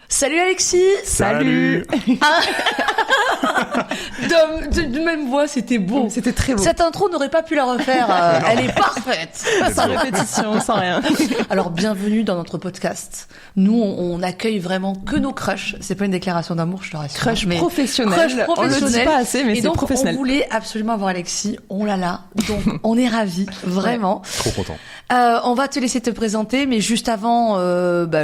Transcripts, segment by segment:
Salut Alexis. Salut. De même voix, c'était beau. C'était très beau. Cette intro n'aurait pas pu la refaire. Elle est parfaite. Sans répétition, sans rien. Alors, bienvenue dans notre podcast. Nous, on accueille vraiment que nos crushs. C'est pas une déclaration d'amour, je te rassure. Crush professionnel. On le dit pas assez, mais c'est professionnel. On voulait absolument avoir Alexis. Oh là là. Donc, on est ravis. Vraiment. Trop content. On va te laisser te présenter, mais juste avant,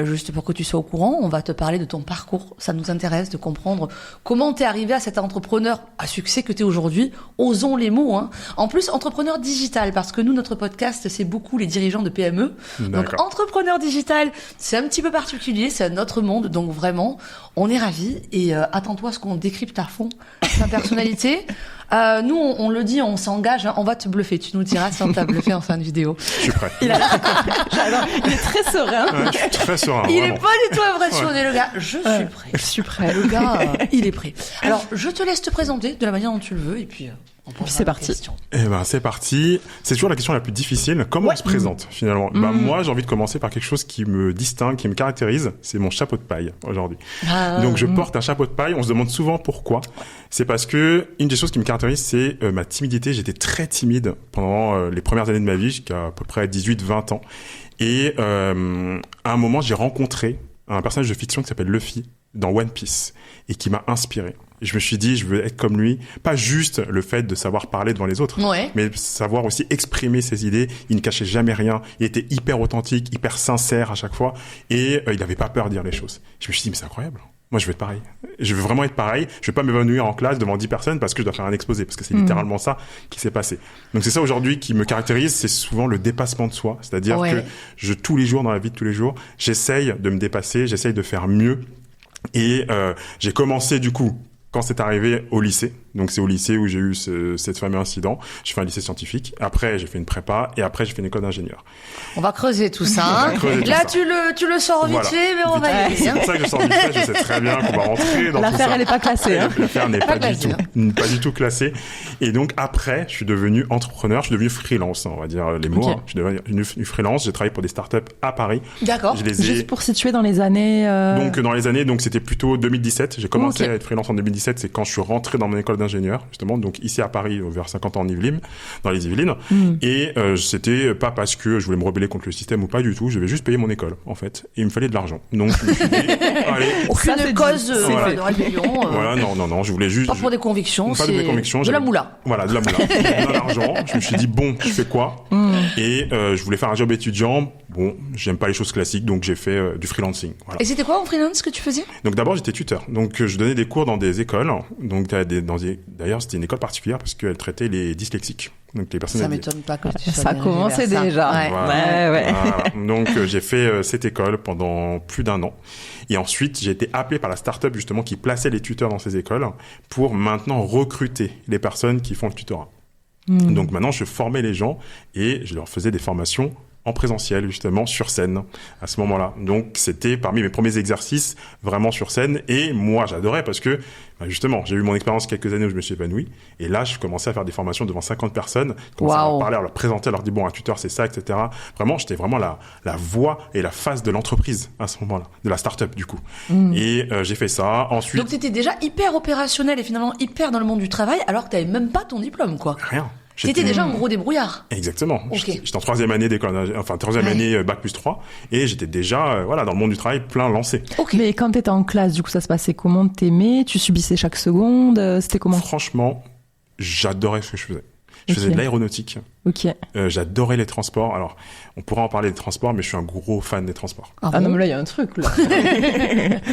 juste pour que tu sois au courant, on va te parler de ton parcours. Ça nous intéresse de comprendre comment t'es arrivé à cet entrepreneur à succès que t'es aujourd'hui. Osons les mots, hein. En plus, entrepreneur digital, parce que nous, notre podcast, c'est beaucoup les dirigeants de PME. D'accord. Donc, entrepreneur digital, c'est un petit peu particulier, c'est un autre monde. Donc, vraiment, on est ravis. Et attends-toi à ce qu'on décrypte à fond ta personnalité. Nous, on le dit, on s'engage, hein, on va te bluffer. Tu nous diras si on t'a bluffé en fin de vidéo. Je suis prêt. Il est très serein. Ouais, je suis très serein. Il vraiment. est pas du tout impressionné, le gars. Je suis prêt. Je suis prêt. Le gars, il est prêt. Alors, je te laisse te présenter de la manière dont tu le veux, et puis on posera c'est la parti. question. Eh ben, c'est parti. C'est toujours la question la plus difficile. Comment on se présente, finalement? Moi, j'ai envie de commencer par quelque chose qui me distingue, qui me caractérise. C'est mon chapeau de paille, aujourd'hui. Donc, je porte un chapeau de paille. On se demande souvent pourquoi. C'est parce que une des choses qui me caractérise, c'est ma timidité. J'étais très timide pendant les premières années de ma vie, jusqu'à peu près 18-20 ans. Et à un moment, j'ai rencontré un personnage de fiction qui s'appelle Luffy dans One Piece et qui m'a inspiré. Et je me suis dit, je veux être comme lui. Pas juste le fait de savoir parler devant les autres, mais savoir aussi exprimer ses idées. Il ne cachait jamais rien. Il était hyper authentique, hyper sincère à chaque fois. Et il n'avait pas peur de dire les choses. Je me suis dit, mais c'est incroyable. Moi, je veux être pareil. Je veux vraiment être pareil. Je veux pas m'évanouir en classe devant 10 personnes parce que je dois faire un exposé. Parce que c'est littéralement ça qui s'est passé. Donc, c'est ça aujourd'hui qui me caractérise. C'est souvent le dépassement de soi. C'est-à-dire que tous les jours, dans la vie de tous les jours, j'essaye de me dépasser. J'essaye de faire mieux. Et j'ai commencé, du coup, quand c'est arrivé au lycée. Donc, c'est au lycée où j'ai eu cette fameux incident. J'ai fait un lycée scientifique. Après, j'ai fait une prépa. Et après, j'ai fait une école d'ingénieur. On va creuser tout ça. Hein. Là, tu le sors vite fait, mais on va y aller. C'est pour ça que je sors vite fait. Je sais très bien qu'on va rentrer dans tout ça. L'affaire, elle n'est pas classée. Hein. L'affaire n'est pas du tout classée. Et donc, après, je suis devenu entrepreneur. Je suis devenu freelance, on va dire les mots. Hein. Je suis devenu freelance. J'ai travaillé pour des startups à Paris. D'accord. Juste pour situer dans les années... Donc, dans les années, c'était plutôt 2017. J'ai commencé à être freelance en 2017. C'est quand je suis rentré dans mon école d'ingénieur, justement. Donc, ici à Paris, vers 50 ans en Yvelines, dans les Yvelines. Et c'était pas parce que je voulais me rebeller contre le système ou pas du tout. Je vais juste payer mon école, en fait. Et il me fallait de l'argent. Donc, je me suis dit, allez. Aucune cause de rébellion. Voilà, non. Je voulais juste. Pas pour des convictions. Pas de mes convictions. De la moula. Voilà, de la moula. De l'argent. Je me suis dit, bon, je fais quoi? Et je voulais faire un job étudiant. Bon, j'aime pas les choses classiques, donc j'ai fait du freelancing. Voilà. Et c'était quoi en freelance que tu faisais? Donc d'abord, j'étais tuteur. Donc je donnais des cours dans des écoles. Donc d'ailleurs, c'était une école particulière parce qu'elle traitait les dyslexiques. Donc les personnes. Ça m'étonne pas que tu sois. Ça commençait déjà. Ouais. Voilà. Donc j'ai fait cette école pendant plus d'1 an. Et ensuite, j'ai été appelé par la start-up justement qui plaçait les tuteurs dans ces écoles pour maintenant recruter les personnes qui font le tutorat. Donc maintenant, je formais les gens et je leur faisais des formations en présentiel, justement, sur scène, à ce moment-là. Donc, c'était parmi mes premiers exercices vraiment sur scène. Et moi, j'adorais parce que, justement, j'ai eu mon expérience quelques années où je me suis épanoui. Et là, je commençais à faire des formations devant 50 personnes. Je commençais à leur parler, à leur présenter, à leur dire, bon, un tuteur, c'est ça, etc. Vraiment, j'étais vraiment la voix et la face de l'entreprise à ce moment-là, de la start-up, du coup. Et j'ai fait ça. Ensuite. Donc, t'étais déjà hyper opérationnel et finalement hyper dans le monde du travail alors que t'avais même pas ton diplôme, quoi. Rien. T'étais déjà un gros débrouillard. Exactement. Okay. J'étais en 3e année d'école, année Bac plus 3, et j'étais déjà, dans le monde du travail plein lancé. Okay. Mais quand t'étais en classe, du coup, ça se passait comment? T'aimais? Tu subissais chaque seconde? C'était comment? Franchement, j'adorais ce que je faisais. Je faisais de l'aéronautique. Ok. J'adorais les transports. Alors, on pourra en parler des transports, mais je suis un gros fan des transports. Ah non, mais là, il y a un truc, là.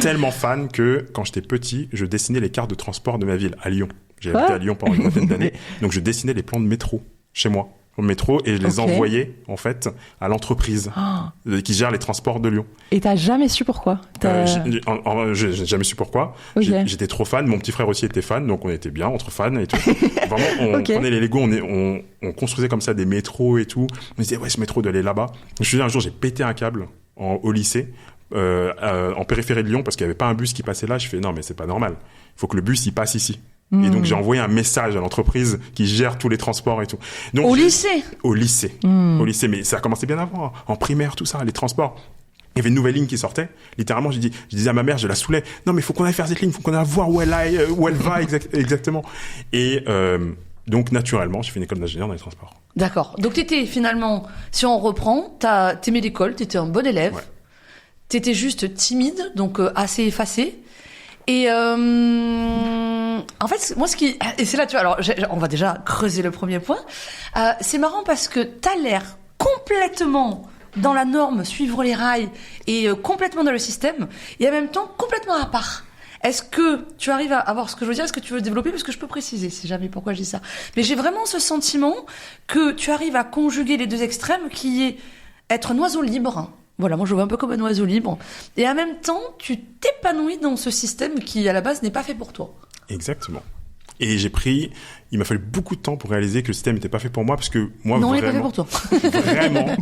Tellement fan que, quand j'étais petit, je dessinais les cartes de transport de ma ville, à Lyon. J'ai habité à Lyon pendant une vingtaine d'années. Donc, je dessinais les plans de métro chez moi, au métro, et je les envoyais, en fait, à l'entreprise qui gère les transports de Lyon. Et t'as jamais su pourquoi? J'ai jamais su pourquoi. Okay. J'étais trop fan. Mon petit frère aussi était fan, donc on était bien entre fans et tout. Vraiment, on prenait les Legos, on construisait comme ça des métros et tout. On disait, ce métro doit aller là-bas. Je me souviens, un jour, j'ai pété un câble au lycée. En périphérie de Lyon, parce qu'il n'y avait pas un bus qui passait là. Je fais, non, mais c'est pas normal. Il faut que le bus, il passe ici. Et donc, j'ai envoyé un message à l'entreprise qui gère tous les transports et tout. Donc, Au lycée. Au lycée. Mais ça a commencé bien avant. En primaire, tout ça, les transports. Il y avait une nouvelle ligne qui sortait. Littéralement, je disais à ma mère, je la saoulais. Non, mais il faut qu'on aille faire cette ligne, il faut qu'on aille voir où elle va exactement. Et donc, naturellement, j'ai fait une école d'ingénieur dans les transports. D'accord. Donc, t'étais finalement, si on reprend, t'aimais l'école, t'étais un bon élève. Ouais. T'étais juste timide, donc assez effacé. Et en fait, moi, et c'est là, tu vois, alors, on va déjà creuser le premier point. C'est marrant parce que t'as l'air complètement dans la norme, suivre les rails et complètement dans le système, et en même temps complètement à part. Est-ce que tu arrives à avoir ce que je veux dire? Est-ce que tu veux développer? Parce que je peux préciser si jamais pourquoi je dis ça. Mais j'ai vraiment ce sentiment que tu arrives à conjuguer les deux extrêmes, qui est être un oiseau libre. Voilà, moi je vois un peu comme un oiseau libre. Et en même temps, tu t'épanouis dans ce système qui, à la base, n'est pas fait pour toi. Exactement. Et il m'a fallu beaucoup de temps pour réaliser que le système n'était pas fait pour moi, parce que moi, non, il n'est pas fait pour toi. Vraiment,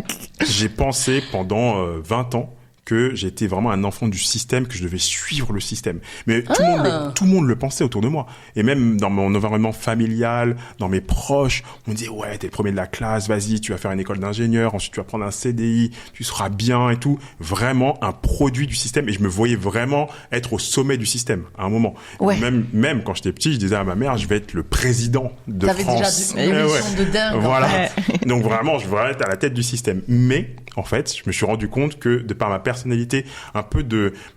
j'ai pensé pendant 20 ans que j'étais vraiment un enfant du système, que je devais suivre le système. Mais tout le monde le pensait autour de moi. Et même dans mon environnement familial, dans mes proches, on me disait, ouais, t'es le premier de la classe, vas-y, tu vas faire une école d'ingénieur, ensuite tu vas prendre un CDI, tu seras bien et tout. Vraiment un produit du système. Et je me voyais vraiment être au sommet du système à un moment. Ouais. Même quand j'étais petit, je disais à ma mère, je vais être le président de France. T'avais déjà une mission de dingue. Voilà. Ouais. Donc vraiment, je voulais être à la tête du système. Mais, en fait, je me suis rendu compte que, de par ma personnalité, un peu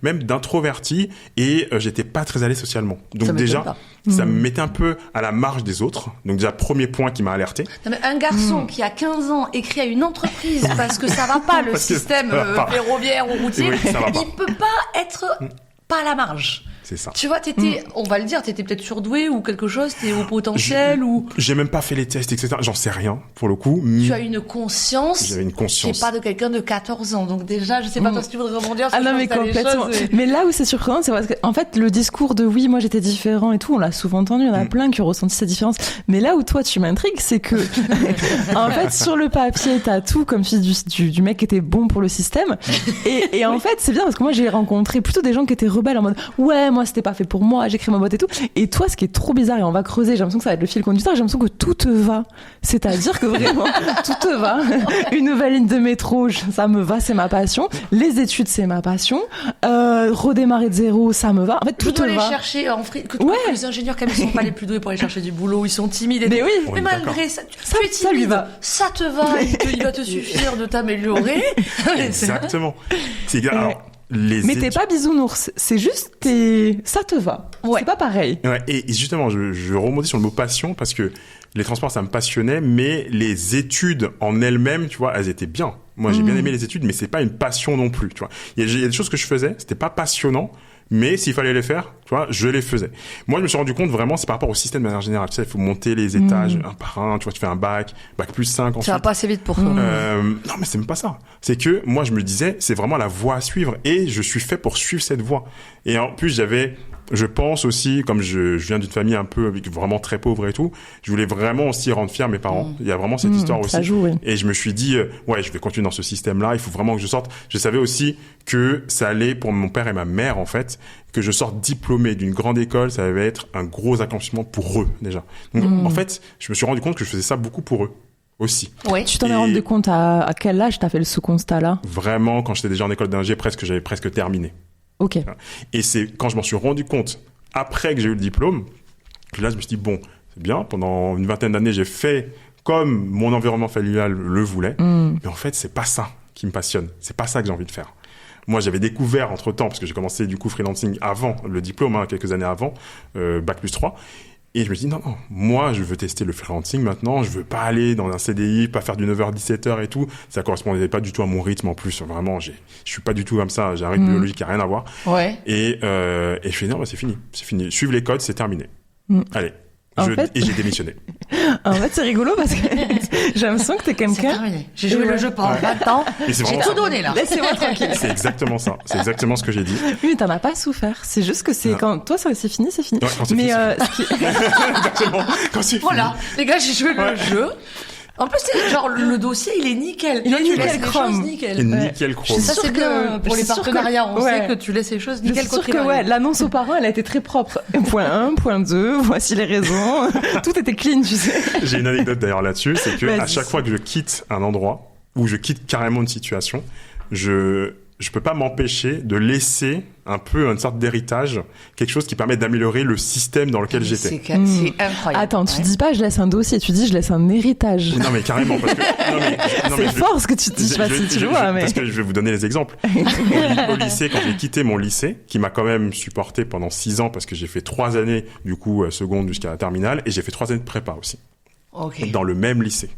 même d'introverti, et j'étais pas très à l'aise socialement. Donc déjà, ça me mettait un peu à la marge des autres. Donc déjà, premier point qui m'a alerté. Non, mais un garçon qui a 15 ans écrit à une entreprise parce que ça va pas, le système ferroviaire ou routier, il peut pas être pas à la marge. C'est ça. Tu vois, on va le dire, t'étais peut-être surdoué ou quelque chose, t'es au potentiel ou... J'ai même pas fait les tests, etc. J'en sais rien, pour le coup. Tu as une conscience. J'avais une conscience. Qui est pas de quelqu'un de 14 ans. Donc déjà, je sais pas toi si tu voudrais rebondir sur non, mais complètement. Mais là où c'est surprenant, c'est parce qu'en fait, le discours de oui, moi j'étais différent et tout, on l'a souvent entendu, il y en a plein qui ont ressenti cette différence. Mais là où toi, tu m'intrigues, c'est que, en fait, sur le papier, t'as tout, comme tu dis, du mec qui était bon pour le système. Et en fait, c'est bien parce que moi, j'ai rencontré plutôt des gens qui étaient rebelles en mode, ouais, moi c'était pas fait pour moi, j'écris ma boîte et tout. Et toi, ce qui est trop bizarre, et on va creuser, j'ai l'impression que ça va être le fil conducteur, j'ai l'impression que tout te va. C'est-à-dire que vraiment, tout te va. Une nouvelle ligne de métro, ça me va, c'est ma passion. Les études, c'est ma passion. Redémarrer de zéro, ça me va. En fait, tout te va. Plutôt aller chercher les ingénieurs, quand même, ils sont pas les plus doués pour aller chercher du boulot, ils sont timides. Mais oui. Mais malgré ça, tu es timide, ça lui va. Ça te va, il va te suffire de t'améliorer. Exactement. Alors, mais t'es pas bisounours, c'est juste ça te va. Ouais. C'est pas pareil. Ouais, et justement, je rebondis sur le mot passion parce que les transports, ça me passionnait, mais les études en elles-mêmes, tu vois, elles étaient bien. Moi, j'ai bien aimé les études, mais c'est pas une passion non plus, tu vois. Il y a des choses que je faisais, c'était pas passionnant, mais s'il fallait les faire, tu vois, je les faisais. Moi, je me suis rendu compte vraiment, c'est par rapport au système de manière générale. Tu sais, il faut monter les étages un par un, tu vois, tu fais un bac plus 5 ensuite. Ça va pas assez vite pour toi. Non, mais c'est même pas ça. C'est que moi, je me disais, c'est vraiment la voie à suivre et je suis fait pour suivre cette voie. Et en plus, je pense aussi, comme je viens d'une famille un peu vraiment très pauvre et tout, je voulais vraiment aussi rendre fiers mes parents. Il y a vraiment cette histoire aussi. Ça joue, oui. Et je me suis dit, ouais, je vais continuer dans ce système-là. Il faut vraiment que je sorte. Je savais aussi que ça allait pour mon père et ma mère, en fait, que je sorte diplômé d'une grande école, ça allait être un gros accomplissement pour eux, déjà. Donc, en fait, je me suis rendu compte que je faisais ça beaucoup pour eux aussi. Oui. Tu t'en es rendu compte à quel âge t'as fait ce constat-là? Vraiment, quand j'étais déjà en école d'ingé, j'avais presque terminé. Ok. Et c'est quand je m'en suis rendu compte, après que j'ai eu le diplôme, que là, je me suis dit, bon, c'est bien, pendant une vingtaine d'années, j'ai fait comme mon environnement familial le voulait, mais en fait, c'est pas ça qui me passionne, c'est pas ça que j'ai envie de faire. Moi, j'avais découvert entre-temps, parce que j'ai commencé du coup freelancing avant le diplôme, quelques années avant, bac plus 3, et je me suis dit, non, moi, je veux tester le freelancing maintenant, je veux pas aller dans un CDI, pas faire du 9h, 17h et tout, ça correspondait pas du tout à mon rythme en plus, vraiment, je suis pas du tout comme ça, j'ai un rythme biologique qui a rien à voir. Ouais. Et je me suis dit, non, c'est fini, suivre les codes, c'est terminé. Allez. Et j'ai démissionné. En fait, c'est rigolo parce que j'ai l'impression que t'es quelqu'un... C'est terminé. J'ai joué le jeu pendant 20 ans. J'ai tout donné, là. Laissez-moi tranquille. C'est exactement ça. C'est exactement ce que j'ai dit. Oui, mais t'en as pas souffert. C'est juste que c'est quand toi, c'est fini, c'est fini. Ouais, quand c'est fini. Exactement. Quand c'est fini. Voilà. Les gars, j'ai joué le jeu. En plus, c'est genre le dossier, il est nickel. Il est nickel chrome. Nickel chrome. Ça, c'est bien pour les partenariats. On sait que tu laisses les choses nickel chrome. Je suis sûre que l'annonce aux parents, elle a été très propre. Point 1, point 2, voici les raisons. Tout était clean, tu sais. J'ai une anecdote d'ailleurs là-dessus, c'est que à chaque fois que je quitte un endroit, ou je quitte carrément une situation, je je peux pas m'empêcher de laisser un peu une sorte d'héritage, quelque chose qui permet d'améliorer le système dans lequel j'étais. C'est incroyable. Attends, tu dis pas je laisse un dossier, tu dis je laisse un héritage. Non mais carrément, parce que c'est fort ce que tu dis, je sais pas si tu le vois, mais parce que je vais vous donner les exemples. Au lycée, quand j'ai quitté mon lycée, qui m'a quand même supporté pendant 6 ans, parce que j'ai fait 3 années du coup seconde jusqu'à la terminale, et j'ai fait 3 années de prépa aussi, dans le même lycée.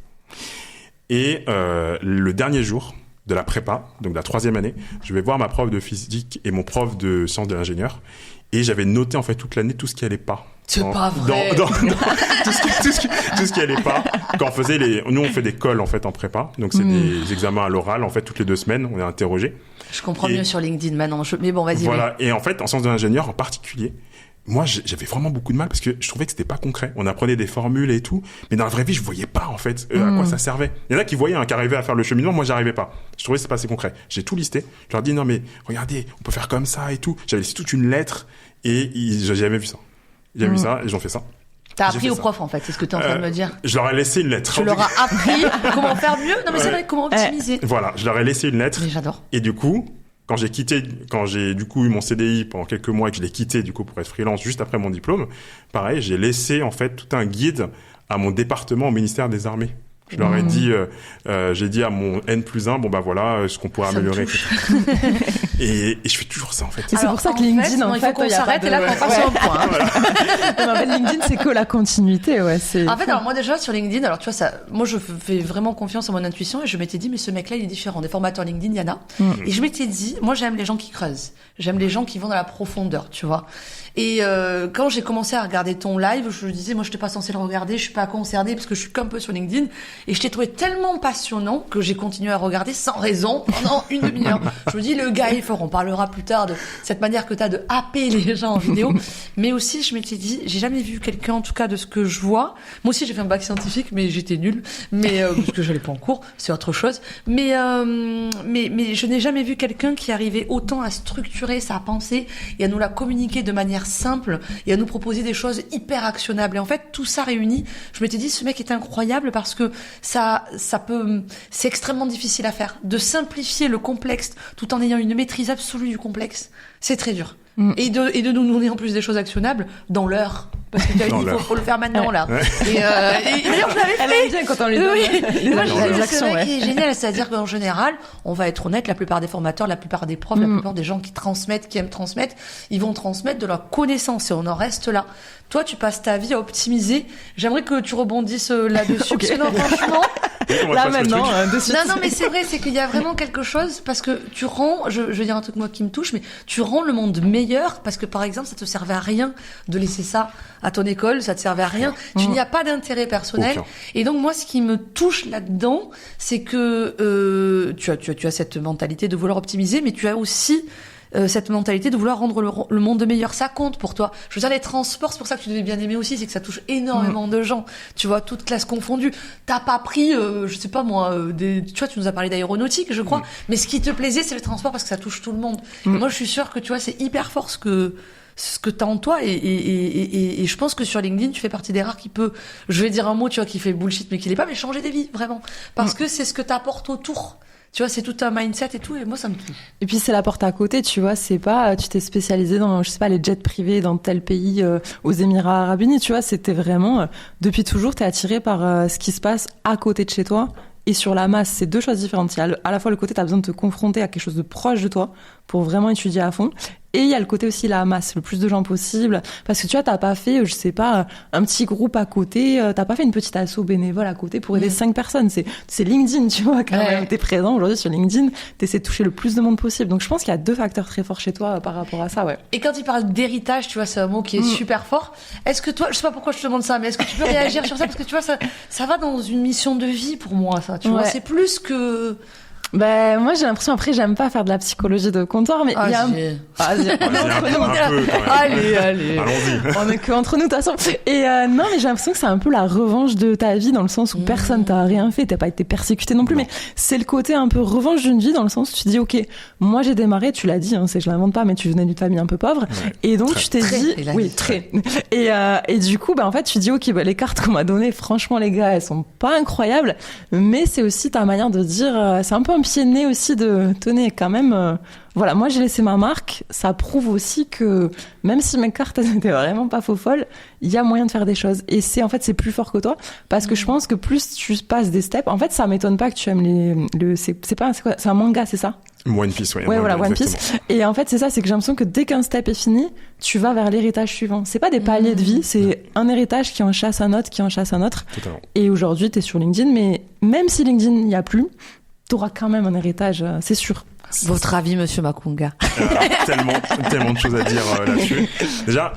Et le dernier jour de la prépa, donc de la 3e année, je vais voir ma prof de physique et mon prof de sciences de l'ingénieur, et j'avais noté en fait toute l'année tout ce qui allait pas. C'est pas vrai. Tout ce qui allait pas. Quand on faisait nous on fait des cols en fait en prépa, donc c'est des examens à l'oral en fait toutes les 2 semaines, on est interrogé. Je comprends mieux sur LinkedIn maintenant, mais bon vas-y. Voilà, et en fait en sciences de l'ingénieur en particulier, moi, j'avais vraiment beaucoup de mal parce que je trouvais que c'était pas concret. On apprenait des formules et tout, mais dans la vraie vie, je voyais pas, en fait, à quoi ça servait. Il y en a qui voyaient, qui arrivaient à faire le cheminement, moi, j'arrivais pas. Je trouvais que c'était pas assez concret. J'ai tout listé. Je leur dis, non, mais regardez, on peut faire comme ça et tout. J'avais laissé toute une lettre et j'ai jamais vu ça. J'ai vu ça et ils ont fait ça. T'as appris aux profs, en fait, c'est ce que t'es en train de me dire. Je leur ai laissé une lettre. Tu leur as appris comment faire mieux? Non, mais c'est vrai, comment optimiser. Voilà, je leur ai laissé une lettre. Mais j'adore. Et du coup, quand j'ai du coup eu mon CDI pendant quelques mois et que je l'ai quitté du coup pour être freelance juste après mon diplôme, pareil, j'ai laissé en fait tout un guide à mon département au ministère des Armées. Je leur ai dit, j'ai dit à mon N+1, bon bah voilà, ce qu'on pourrait améliorer, etc. Et je fais toujours ça en fait. Et c'est pour ça que LinkedIn, en fait, il faut qu'on s'arrête et là qu'on passe au point. En fait, LinkedIn, c'est que la continuité, ouais. En fait, alors moi déjà sur LinkedIn, alors tu vois ça, moi je fais vraiment confiance à mon intuition et je m'étais dit mais ce mec-là il est différent. Des formateurs LinkedIn, il y en a. Et je m'étais dit, moi j'aime les gens qui creusent, j'aime les gens qui vont dans la profondeur, tu vois. Et quand j'ai commencé à regarder ton live, je me disais moi je n'étais pas censée le regarder, je suis pas concernée parce que je suis qu'un peu sur LinkedIn. Et je t'ai trouvé tellement passionnant que j'ai continué à regarder sans raison pendant une demi-heure. Je me dis, le gars est fort. On parlera plus tard de cette manière que t'as de happer les gens en vidéo. Mais aussi, je m'étais dit, j'ai jamais vu quelqu'un, en tout cas de ce que je vois. Moi aussi, j'ai fait un bac scientifique, mais j'étais nulle. Mais, parce que j'allais pas en cours. C'est autre chose. Mais je n'ai jamais vu quelqu'un qui arrivait autant à structurer sa pensée et à nous la communiquer de manière simple et à nous proposer des choses hyper actionnables. Et en fait, tout ça réuni, je m'étais dit, ce mec est incroyable parce que c'est extrêmement difficile à faire. De simplifier le complexe tout en ayant une maîtrise absolue du complexe, c'est très dur. Et de nous donner en plus des choses actionnables dans l'heure. Parce que tu as dit, il faut le faire maintenant, là. Et d'ailleurs, je l'avais fait. Elle aime bien quand on lui donne les actions. C'est qui est génial. C'est-à-dire qu'en général, on va être honnête, la plupart des formateurs, la plupart des profs, la plupart des gens qui transmettent, qui aiment transmettre, ils vont transmettre de leur connaissance et on en reste là. Toi, tu passes ta vie à optimiser. J'aimerais que tu rebondisses là-dessus. Okay. Parce que non, franchement. Là, maintenant, de suite. Non, mais c'est vrai, c'est qu'il y a vraiment quelque chose parce que tu rends, je vais dire un truc moi qui me touche, mais tu rends le monde meilleur parce que par exemple, ça te servait à rien de laisser ça à ton école, ça te servait à rien. Tu n'y as pas d'intérêt personnel. Et donc, moi, ce qui me touche là-dedans, c'est que, tu as cette mentalité de vouloir optimiser, mais tu as aussi cette mentalité de vouloir rendre le monde meilleur. Ça compte pour toi. Je veux dire, les transports, c'est pour ça que tu devais bien aimer aussi, c'est que ça touche énormément de gens. Tu vois, toutes classes confondues. T'as pas pris, je sais pas moi, tu vois, tu nous as parlé d'aéronautique, je crois. Mais ce qui te plaisait, c'est le transport parce que ça touche tout le monde. Et moi, je suis sûre que tu vois, c'est hyper fort ce que t'as en toi et je pense que sur LinkedIn, tu fais partie des rares qui peut, je vais dire un mot, tu vois, qui fait bullshit, mais qui l'est pas, mais changer des vies, vraiment. Parce que c'est ce que t'apportes autour. Tu vois, c'est tout un mindset et tout, et moi, ça me touche. Et puis, c'est la porte à côté, tu vois, c'est pas, tu t'es spécialisé dans, je sais pas, les jets privés dans tel pays, aux Émirats Arabes Unis, tu vois, c'était vraiment, depuis toujours, t'es attiré par ce qui se passe à côté de chez toi et sur la masse. C'est deux choses différentes. Il y a à la fois le côté, t'as besoin de te confronter à quelque chose de proche de toi pour vraiment étudier à fond. Et il y a le côté aussi la masse, le plus de gens possible. Parce que tu vois, t'as pas fait, je sais pas, un petit groupe à côté, t'as pas fait une petite asso bénévole à côté pour aider 5 personnes. C'est LinkedIn, tu vois, quand même. T'es présent aujourd'hui sur LinkedIn, t'essaies de toucher le plus de monde possible. Donc je pense qu'il y a 2 facteurs très forts chez toi par rapport à ça, ouais. Et quand il parle d'héritage, tu vois, c'est un mot qui est super fort. Est-ce que toi, je sais pas pourquoi je te demande ça, mais est-ce que tu peux réagir sur ça? Parce que tu vois, ça va dans une mission de vie pour moi, ça, tu vois. C'est plus que... Ben, moi, j'ai l'impression, après, j'aime pas faire de la psychologie de comptoir, mais il y a allez. Allons-y. On est que entre nous, de toute façon. Et, non, mais j'ai l'impression que c'est un peu la revanche de ta vie, dans le sens où personne t'a rien fait, t'as pas été persécuté non plus, mais c'est le côté un peu revanche d'une vie, dans le sens où tu te dis, ok, moi, j'ai démarré, tu l'as dit, je l'invente pas, mais tu venais d'une famille un peu pauvre. Et donc, tu t'es dit, très. Et du coup, en fait, tu dis, ok, les cartes qu'on m'a données, franchement, les gars, elles sont pas incroyables, mais c'est aussi ta manière de dire, c'est un peu un pied de nez aussi de tenez quand même. Voilà, moi j'ai laissé ma marque. Ça prouve aussi que même si mes cartes n'étaient vraiment pas faux folles, il y a moyen de faire des choses. Et c'est plus fort que toi, parce que je pense que plus tu passes des steps. En fait, ça m'étonne pas que tu aimes c'est un manga, c'est ça? One Piece, ouais. Ouais, voilà, One Piece. Et en fait, c'est ça, c'est que j'ai l'impression que dès qu'un step est fini, tu vas vers l'héritage suivant. C'est pas des paliers de vie, c'est un héritage qui en chasse un autre, Totalement. Et aujourd'hui, t'es sur LinkedIn, mais même si LinkedIn n'y a plus, t'auras quand même un héritage, c'est sûr. Votre avis, monsieur Makunga? Tellement de choses à dire là-dessus. Déjà,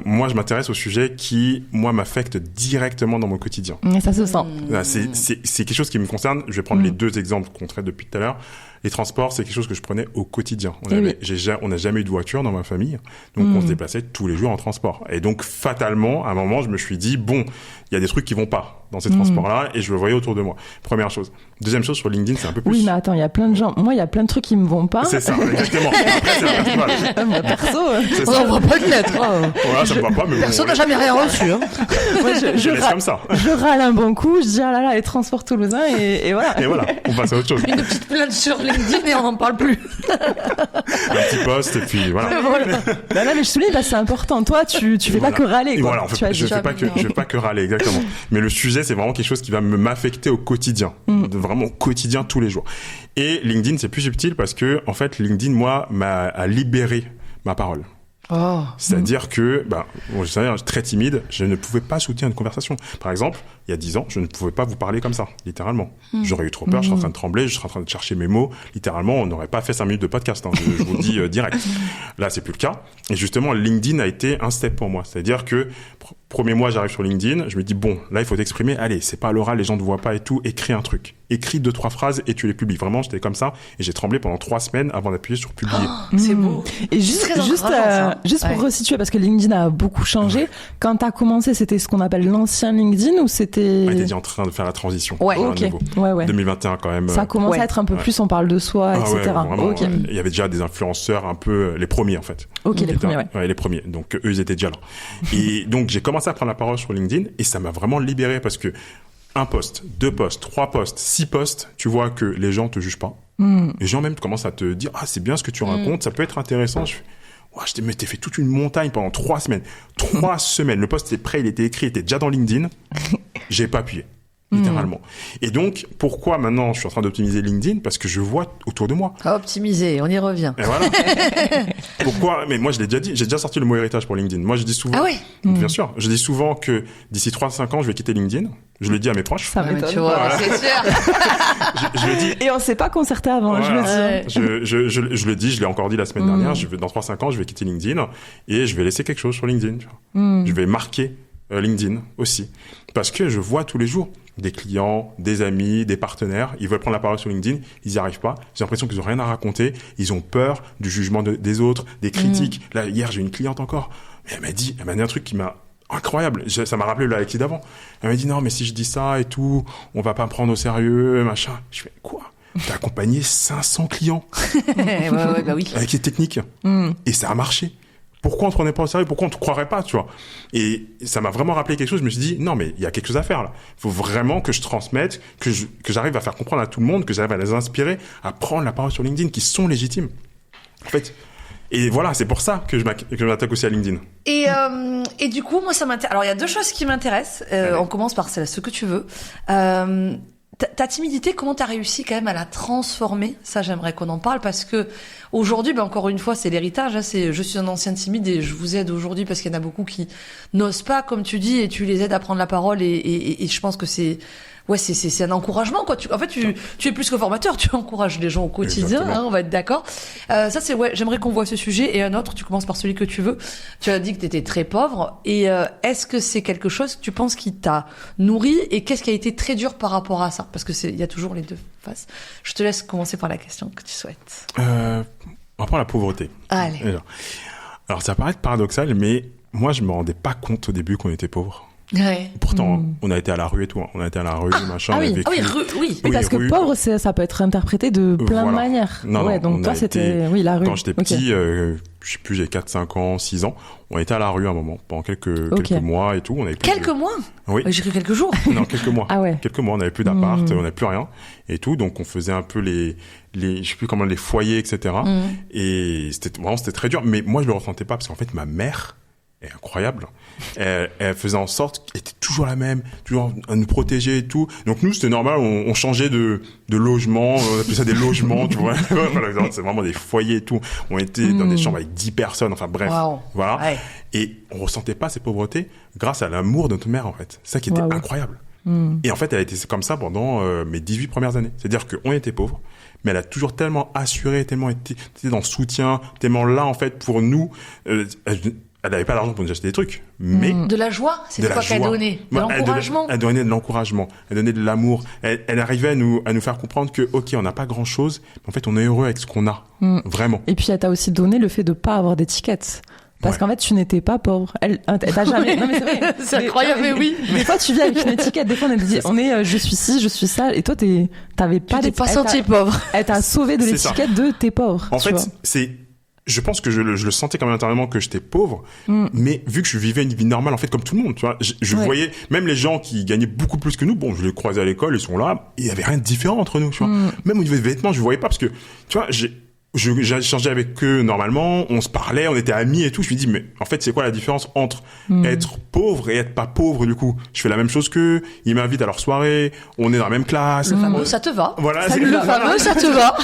moi, je m'intéresse au sujet qui, moi, m'affecte directement dans mon quotidien. Et ça se sent. C'est quelque chose qui me concerne. Je vais prendre les deux exemples qu'on traite depuis tout à l'heure. Les transports, c'est quelque chose que je prenais au quotidien. On n'a jamais eu de voiture dans ma famille, donc on se déplaçait tous les jours en transport. Et donc, fatalement, à un moment, je me suis dit, bon, il y a des trucs qui vont pas dans ces transports-là, et je le voyais autour de moi. Première chose. Deuxième chose, sur LinkedIn, c'est un peu plus... Oui, mais attends, il y a plein de gens... Moi, il y a plein de trucs qui me vont pas. C'est ça, exactement. Après, c'est un personnage. Moi, perso... On voit pas de lettres. Voilà, ça me va pas, mais bon... Personne n'a jamais rien reçu. Hein. Moi, je laisse comme ça. Je râle un bon coup, je dis, ah là là, les transports toulousains, et voilà. Et voilà, on passe à autre chose. Une petite plainte sur LinkedIn et on n'en parle plus. Un petit post, et puis voilà. Là, mais je souligne parce que c'est important. Toi, tu fais pas que râler, quoi. Voilà, je fais pas que râler, exactement. Mais le sujet, c'est vraiment quelque chose qui va m'affecter au quotidien. Vraiment au quotidien, tous les jours. Et LinkedIn, c'est plus subtil parce que, en fait, LinkedIn, moi, a libéré ma parole. Oh. C'est-à-dire que, je suis très timide, je ne pouvais pas soutenir une conversation. Par exemple, il y a 10 ans, je ne pouvais pas vous parler comme ça, littéralement. J'aurais eu trop peur, je serais en train de trembler, je serais en train de chercher mes mots. Littéralement, on n'aurait pas fait 5 minutes de podcast, hein, je vous le dis direct. Là, c'est plus le cas. Et justement, LinkedIn a été un step pour moi. C'est-à-dire que, premier mois, j'arrive sur LinkedIn, je me dis, bon, là, il faut t'exprimer. Allez, c'est pas à l'oral, les gens ne te voient pas et tout. Écris un truc. Écris 2-3 phrases et tu les publies. Vraiment, j'étais comme ça. Et j'ai tremblé pendant 3 semaines avant d'appuyer sur publier. Oh, c'est beau. Et juste pour resituer, parce que LinkedIn a beaucoup changé. Quand t'as commencé, c'était ce qu'on appelle l'ancien LinkedIn ou c'était... On était déjà en train de faire la transition. Ouais, ok. Ouais. 2021 quand même. Ça commence à être un peu plus, on parle de soi, etc. Ouais, vraiment, okay. Il y avait déjà des influenceurs un peu, les premiers en fait. Ok, les premiers, ouais, les premiers. Donc eux, ils étaient déjà là. Et donc j'ai commencé à prendre la parole sur LinkedIn et ça m'a vraiment libéré parce que 1 post, 2 posts, 3 posts, 6 posts, tu vois que les gens te jugent pas. Les gens même commencent à te dire, ah, c'est bien ce que tu racontes, ça peut être intéressant. Je fais, ouais, je t'ai fait toute une montagne pendant 3 semaines. 3 semaines. Le post était prêt, il était écrit, il était déjà dans LinkedIn. J'ai pas appuyé. Littéralement. Et donc, pourquoi maintenant je suis en train d'optimiser LinkedIn? Parce que je vois autour de moi. Optimiser, on y revient. Et voilà. Pourquoi? Mais moi, je l'ai déjà dit, j'ai déjà sorti le mot héritage pour LinkedIn. Moi, je dis souvent. Ah oui? Bien sûr. Je dis souvent que d'ici 3-5 ans, je vais quitter LinkedIn. Je le dis à mes proches. Ça m'étonne. Tu vois, voilà. C'est sûr. je le dis. Et on s'est pas concerté avant, voilà. je le dis. Je le dis, je l'ai encore dit la semaine dernière. Dans 3-5 ans, je vais quitter LinkedIn et je vais laisser quelque chose sur LinkedIn. Tu vois. Je vais marquer LinkedIn aussi. Parce que je vois tous les jours des clients, des amis, des partenaires, ils veulent prendre la parole sur LinkedIn, ils n'y arrivent pas. J'ai l'impression qu'ils n'ont rien à raconter. Ils ont peur du jugement des autres, des critiques. Là, hier, j'ai une cliente encore. Elle m'a dit un truc qui m'a incroyable. Ça m'a rappelé le Alexis d'avant. Elle m'a dit, non, mais si je dis ça et tout, on va pas me prendre au sérieux, machin. Je fais, quoi? T'as accompagné 500 clients. Bah oui. Avec les techniques. Et ça a marché. Pourquoi on te prenait pas au sérieux? Pourquoi on te croirait pas, tu vois? Et ça m'a vraiment rappelé quelque chose. Je me suis dit, non, mais il y a quelque chose à faire, là. Il faut vraiment que je transmette, que j'arrive à faire comprendre à tout le monde, que j'arrive à les inspirer à prendre la parole sur LinkedIn, qui sont légitimes. En fait. Et voilà, c'est pour ça que je m'attaque aussi à LinkedIn. Et du coup, moi, ça m'intéresse. Alors, il y a 2 choses qui m'intéressent. On commence par ce que tu veux. Ta timidité, comment t'as réussi quand même à la transformer? Ça, j'aimerais qu'on en parle parce que aujourd'hui, encore une fois, c'est l'héritage. Hein, je suis un ancien timide et je vous aide aujourd'hui parce qu'il y en a beaucoup qui n'osent pas, comme tu dis, et tu les aides à prendre la parole et je pense que c'est un encouragement, quoi. En fait, tu es plus que formateur, tu encourages les gens au quotidien, hein, on va être d'accord. Ça, j'aimerais qu'on voit ce sujet. Et un autre, tu commences par celui que tu veux. Tu as dit que tu étais très pauvre. Et est-ce que c'est quelque chose que tu penses qui t'a nourri? Et qu'est-ce qui a été très dur par rapport à ça? Parce que il y a toujours les deux faces. Je te laisse commencer par la question que tu souhaites. On va prendre la pauvreté. Allez. Alors, ça paraît paradoxal, mais moi, je me rendais pas compte au début qu'on était pauvre. Ouais. Pourtant, on a été à la rue et tout. On a été à la rue, machin. Ah oui, vécu... oui. Oui, parce que pauvre, ça peut être interprété de plein de manières. Non, ouais, donc toi, c'était la rue. Quand j'étais petit, je sais plus, j'ai 4, 5 ans, 6 ans, on était à la rue à un moment, pendant quelques mois et tout. On avait quelques mois? Oui. J'ai cru quelques jours. Non, quelques mois. Ah ouais. Quelques mois, on n'avait plus d'appart, on n'avait plus rien et tout. Donc, on faisait un peu les je sais plus comment, les foyers, etc. Et c'était très dur. Mais moi, je le ressentais pas parce qu'en fait, ma mère est incroyable. Elle faisait en sorte qu'elle était toujours la même, toujours à nous protéger et tout. Donc nous, c'était normal, on changeait de logement, on appelait ça des logements, tu vois. C'est vraiment des foyers et tout. On était dans des chambres avec 10 personnes, enfin bref. Wow. Voilà. Ouais. Et on ressentait pas ces pauvretés grâce à l'amour de notre mère, en fait. Ça qui était incroyable. Et en fait, elle a été comme ça pendant mes 18 premières années. C'est-à-dire qu'on était pauvres, mais elle a toujours tellement assuré, tellement été dans le soutien, tellement là, en fait, pour nous. Elle n'avait pas d'argent pour nous acheter des trucs, mais... De la joie, c'est quoi qu'elle donnait? De l'encouragement? Elle donnait de l'encouragement, elle donnait de l'amour. Elle arrivait à nous faire comprendre que, ok, on n'a pas grand-chose, mais en fait, on est heureux avec ce qu'on a. Vraiment. Et puis, elle t'a aussi donné le fait de pas avoir d'étiquette. Parce qu'en fait, tu n'étais pas pauvre. Elle t'a jamais... Non, mais c'est vrai. C'est incroyable, mais oui. Des fois, tu vis avec une étiquette. Des fois, on dit, je suis ci, je suis ça. Et toi, t'avais pas d'étiquette. Tu t'es pas senti pauvre. Elle t'a sauvé de l'étiquette de t'es pauvre. En fait, je pense que je le sentais quand même intérieurement que j'étais pauvre, mais vu que je vivais une vie normale, en fait, comme tout le monde, tu vois, je voyais même les gens qui gagnaient beaucoup plus que nous. Bon, je les croisais à l'école, ils sont là, il y avait rien de différent entre nous, tu vois. Même au niveau des vêtements, je voyais pas parce que, tu vois, j'échangeais avec eux normalement, on se parlait, on était amis et tout. Je me dis, mais en fait, c'est quoi la différence entre être pauvre et être pas pauvre, du coup? Je fais la même chose qu'eux, ils m'invitent à leur soirée, on est dans la même classe. Le fameux, ça te va. Voilà, le fameux, ça te va.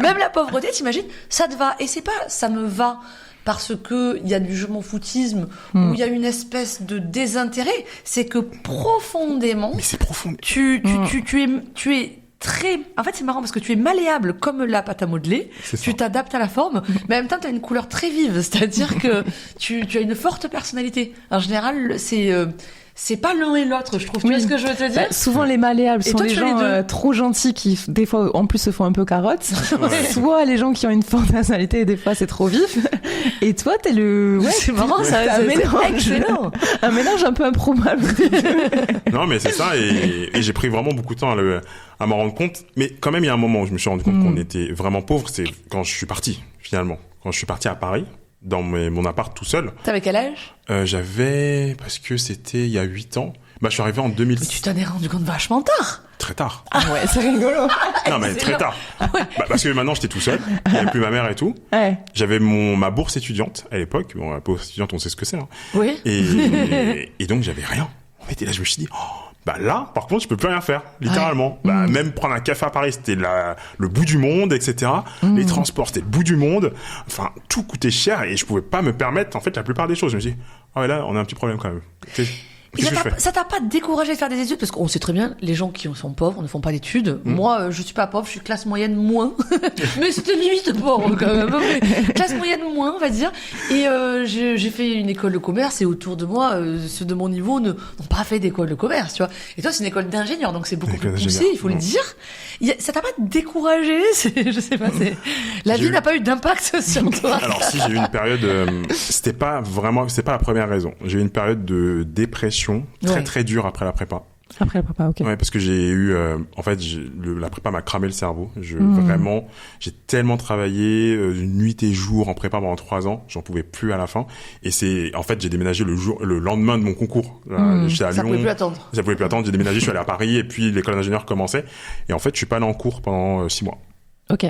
Même la pauvreté, t'imagines, ça te va. Et c'est pas, ça me va parce que il y a du je m'en foutisme ou il y a une espèce de désintérêt. C'est que profondément. Mais c'est profond. Tu es très... En fait, c'est marrant parce que tu es malléable comme la pâte à modeler. Tu t'adaptes à la forme, mais en même temps, tu as une couleur très vive. C'est-à-dire que tu as une forte personnalité. En général, c'est pas l'un et l'autre, je trouve. Tu vois ce que je veux te dire? Souvent, les malléables sont les gens trop gentils qui, des fois, en plus, se font un peu carottes. Soit les gens qui ont une forte personnalité et des fois, c'est trop vif. Et toi, t'es c'est marrant, ça. C'est excellent. Un mélange un peu improbable. Non, mais c'est ça. Et j'ai pris vraiment beaucoup de temps à m'en rendre compte. Mais quand même, il y a un moment où je me suis rendu compte qu'on était vraiment pauvres. C'est quand je suis parti, finalement. Quand je suis parti à Paris, dans mon appart tout seul. T'avais quel âge? J'avais, parce que c'était il y a 8 ans. Je suis arrivé en 2006. Mais tu t'en es rendu compte vachement tard. Très tard. Ah ouais, c'est rigolo. Non, mais très tard. Parce que maintenant, j'étais tout seul. Il n'y avait plus ma mère et tout. Ouais. J'avais ma bourse étudiante à l'époque. Bon, la bourse étudiante, on sait ce que c'est. Hein. Oui. Et donc, j'avais rien. Et là, je me suis dit, là, par contre, je peux plus rien faire, littéralement. Même prendre un café à Paris, c'était le bout du monde, etc. Les transports, c'était le bout du monde. Enfin, tout coûtait cher et je pouvais pas me permettre, en fait, la plupart des choses. Je me suis dit, là, on a un petit problème quand même. Ça t'a pas découragé de faire des études? Parce qu'on sait très bien, les gens qui sont pauvres ne font pas d'études. Moi, je suis pas pauvre, je suis classe moyenne moins. Mais c'était limite pauvre, quand même. Classe moyenne moins, on va dire. Et j'ai fait une école de commerce et autour de moi, ceux de mon niveau n'ont pas fait d'école de commerce, tu vois. Et toi, c'est une école d'ingénieur, donc c'est beaucoup plus poussé, il faut le dire. Ça t'a pas découragé? Je sais pas, la vie n'a pas eu d'impact sur toi. Alors si, j'ai eu une période, c'est pas la première raison. J'ai eu une période de dépression très très dure après la prépa. Après la prépa, ok. Ouais, parce que j'ai eu, en fait, la prépa m'a cramé le cerveau. Vraiment, j'ai tellement travaillé nuit et jour en prépa pendant 3 ans, j'en pouvais plus à la fin. Et en fait, j'ai déménagé le lendemain de mon concours. J'étais à Lyon. Ça pouvait plus attendre. Ça pouvait plus attendre. J'ai déménagé, je suis allé à Paris et puis l'école d'ingénieur commençait. Et en fait, je suis pas allé en cours pendant 6 mois. Ok.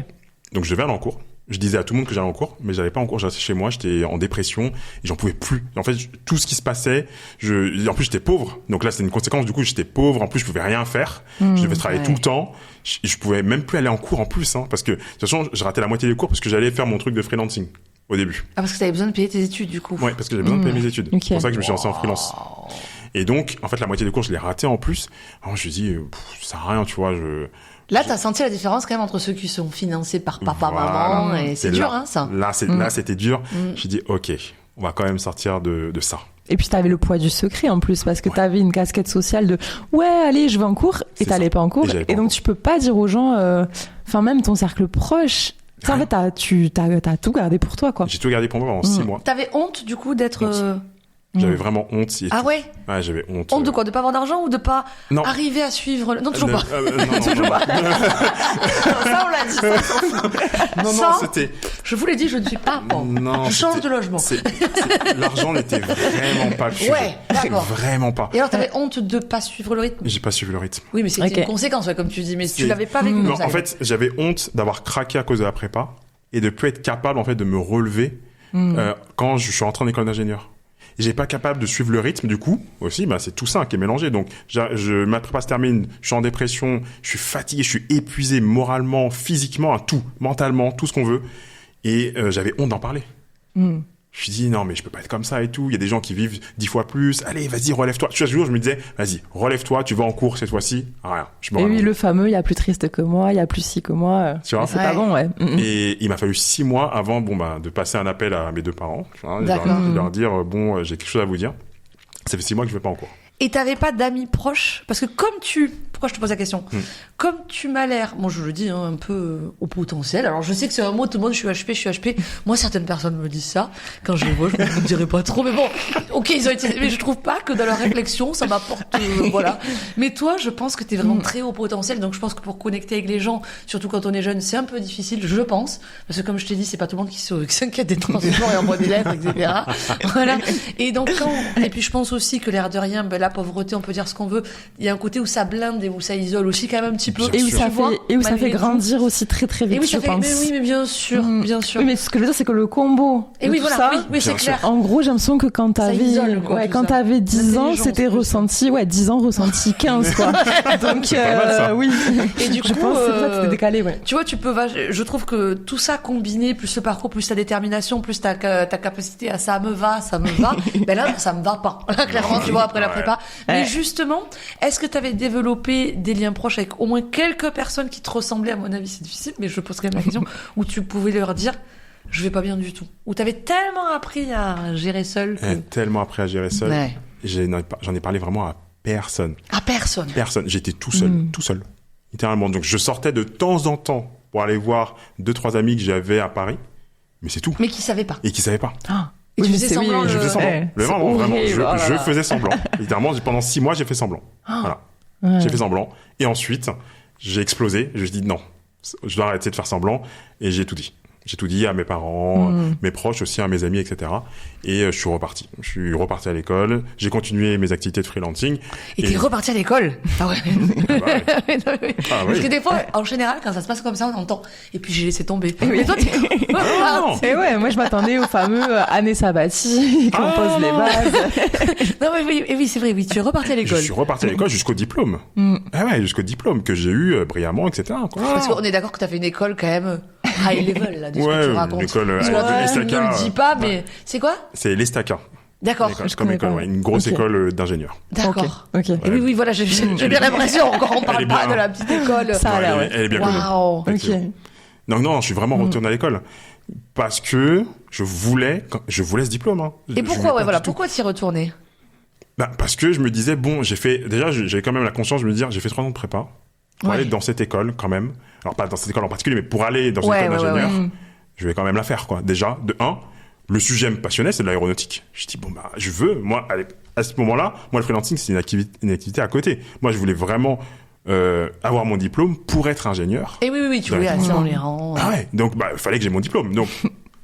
Donc je devais aller en cours. Je disais à tout le monde que j'allais en cours, mais j'allais pas en cours, je restais chez moi, j'étais en dépression, et j'en pouvais plus. En fait, tout ce qui se passait, en plus j'étais pauvre, donc là c'était une conséquence, du coup j'étais pauvre, en plus je pouvais rien faire, je devais travailler tout le temps, je pouvais même plus aller en cours en plus, parce que de toute façon je ratais la moitié des cours parce que j'allais faire mon truc de freelancing au début. Ah, parce que t'avais besoin de payer tes études du coup. Ouais, parce que j'avais besoin de payer mes études. C'est pour ça que je me suis lancé en freelance. Et donc, en fait, la moitié des cours je l'ai raté en plus. Alors je me suis dit, ça sert à rien, tu vois, Là, t'as senti la différence quand même entre ceux qui sont financés par papa, maman, et c'est dur, ça. Là, c'était dur. J'ai dit, ok, on va quand même sortir de ça. Et puis t'avais le poids du secret en plus, parce que t'avais une casquette sociale de ouais, allez, je vais en cours, et t'allais pas en cours, et donc tu peux pas dire aux gens, même ton cercle proche. En fait, t'as tout gardé pour toi, quoi. J'ai tout gardé pour moi pendant 6 mois. T'avais honte, du coup, d'être... J'avais vraiment honte. Ah ouais? Ouais, j'avais honte. Honte de quoi? De pas avoir d'argent ou de pas arriver à suivre? Non, toujours pas. Non, toujours pas. Ça, on l'a dit. Non, c'était... Je vous l'ai dit, je ne suis pas pauvre. Non, je change de logement. L'argent n'était vraiment pas le sujet. Ouais, d'accord. Vraiment pas. Et alors, t'avais honte de pas suivre le rythme? J'ai pas suivi le rythme. Oui, mais c'était une conséquence, comme tu dis. Mais tu l'avais pas vécu comme ça. En fait, j'avais honte d'avoir craqué à cause de la prépa et de plus être capable, en fait, de me relever quand je suis rentré en école d'ingénieur. Et j'ai pas capable de suivre le rythme, du coup, aussi, c'est tout ça qui est mélangé. Donc, ma prépa se termine, je suis en dépression, je suis fatigué, je suis épuisé moralement, physiquement, tout, mentalement, tout ce qu'on veut. Et j'avais honte d'en parler. Je me suis dit, non, mais je peux pas être comme ça et tout. Il y a des gens qui vivent 10 fois plus. Allez, vas-y, relève-toi. Chaque jour, je me disais, vas-y, relève-toi, tu vas en cours cette fois-ci. Rien. Et oui, le fameux, il y a plus triste que moi, il y a plus ci que moi. Tu vois? C'est pas bon, ouais. Et il m'a fallu 6 mois avant, de passer un appel à mes 2 parents. De leur dire, j'ai quelque chose à vous dire. Ça fait 6 mois que je vais pas en cours. Et t'avais pas d'amis proches? Parce que pourquoi je te pose la question? Comme tu m'as l'air, moi je le dis, un peu au potentiel. Alors je sais que c'est un mot, tout le monde, je suis HP. Moi, certaines personnes me disent ça. Quand je les vois, je me dirais pas trop. Mais bon, ok, ils ont été, mais je trouve pas que dans leur réflexion, ça m'apporte, voilà. Mais toi, je pense que t'es vraiment très haut potentiel. Donc je pense que pour connecter avec les gens, surtout quand on est jeune, c'est un peu difficile, je pense. Parce que comme je t'ai dit, c'est pas tout le monde qui s'inquiète des transports et en bonne lettres, etc. Voilà. Et donc et puis je pense aussi que l'air de rien, la pauvreté, on peut dire ce qu'on veut. Il y a un côté où ça blinde et où ça isole aussi quand même un petit peu. Et où ça fait grandir aussi très très vite, je pense. Mais bien sûr, bien sûr. Oui, mais ce que je veux dire, c'est que le combo. Et oui, voilà, ça, oui, c'est clair. En gros, j'ai l'impression que quand t'avais 10 ans, c'était ressenti, 10 ans ressenti 15, quoi. Donc, oui. Et du coup, je pense que c'est pour ça que c'était décalé, ouais. Tu vois, je trouve que tout ça combiné, plus le parcours, plus ta détermination, plus ta capacité à ça me va. Ben là, ça me va pas. Là, clairement, tu vois, après la prépa. Mais justement, est-ce que tu avais développé des liens proches avec au moins quelques personnes qui te ressemblaient? À mon avis, c'est difficile, mais je pose quand même la question, où tu pouvais leur dire, je vais pas bien du tout. Où t'avais tellement appris à gérer seul. Tellement appris à gérer seul. Ouais. J'en ai parlé vraiment à personne. À personne. Personne. J'étais tout seul. Littéralement. Donc, je sortais de temps en temps pour aller voir 2-3 amis que j'avais à Paris. Mais c'est tout. Mais qui savaient pas. Et qui savaient pas. Ah. Et tu faisais semblant. Je faisais semblant. Vraiment. Je faisais semblant. Littéralement, pendant 6 mois, j'ai fait semblant. Voilà. J'ai fait semblant. Et ensuite, j'ai explosé. Je me suis dit, non, je dois arrêter de faire semblant. Et j'ai tout dit. J'ai tout dit à mes parents, mes proches aussi, à mes amis, etc. Et je suis reparti. Je suis reparti à l'école. J'ai continué mes activités de freelancing. Et t'es reparti à l'école? Ah ouais. Parce que des fois, en général, quand ça se passe comme ça, on entend. Et puis j'ai laissé tomber. Et toi, et ouais, moi je m'attendais au fameux année sabbatique, qu'on pose les bases. Non mais oui, c'est vrai. Oui, tu es reparti à l'école. Je suis reparti à l'école jusqu'au diplôme. Ah ouais, jusqu'au diplôme que j'ai eu brillamment, etc. Quoi. Parce qu'on est d'accord que t'as fait une école quand même high level là. De ce que tu racontes. Une école ne le dis pas, mais c'est quoi? C'est l'ESTACA. D'accord. Comme école, une grosse école d'ingénieurs. D'accord. Okay. Et oui, voilà, j'ai bien l'impression. Encore, on parle pas de la petite école. Ça a l'air. Elle est bien connue. Ok. Non, je suis vraiment retourné à l'école parce que je voulais ce diplôme. Hein. Et pourquoi, pourquoi t'y retourner? Parce que je me disais j'avais quand même la conscience de me dire, j'ai fait 3 ans de prépa pour aller dans cette école quand même. Alors pas dans cette école en particulier, mais pour aller dans une école d'ingénieur, je vais quand même la faire, quoi. Déjà, de 1, le sujet me passionnait, c'est de l'aéronautique. Je dis, je veux, moi, à ce moment-là, le freelancing, c'est une activité à côté. Moi, je voulais vraiment avoir mon diplôme pour être ingénieur. Et oui, tu voulais aller dans les rangs. Ah ouais, donc il fallait que j'ai mon diplôme. Donc,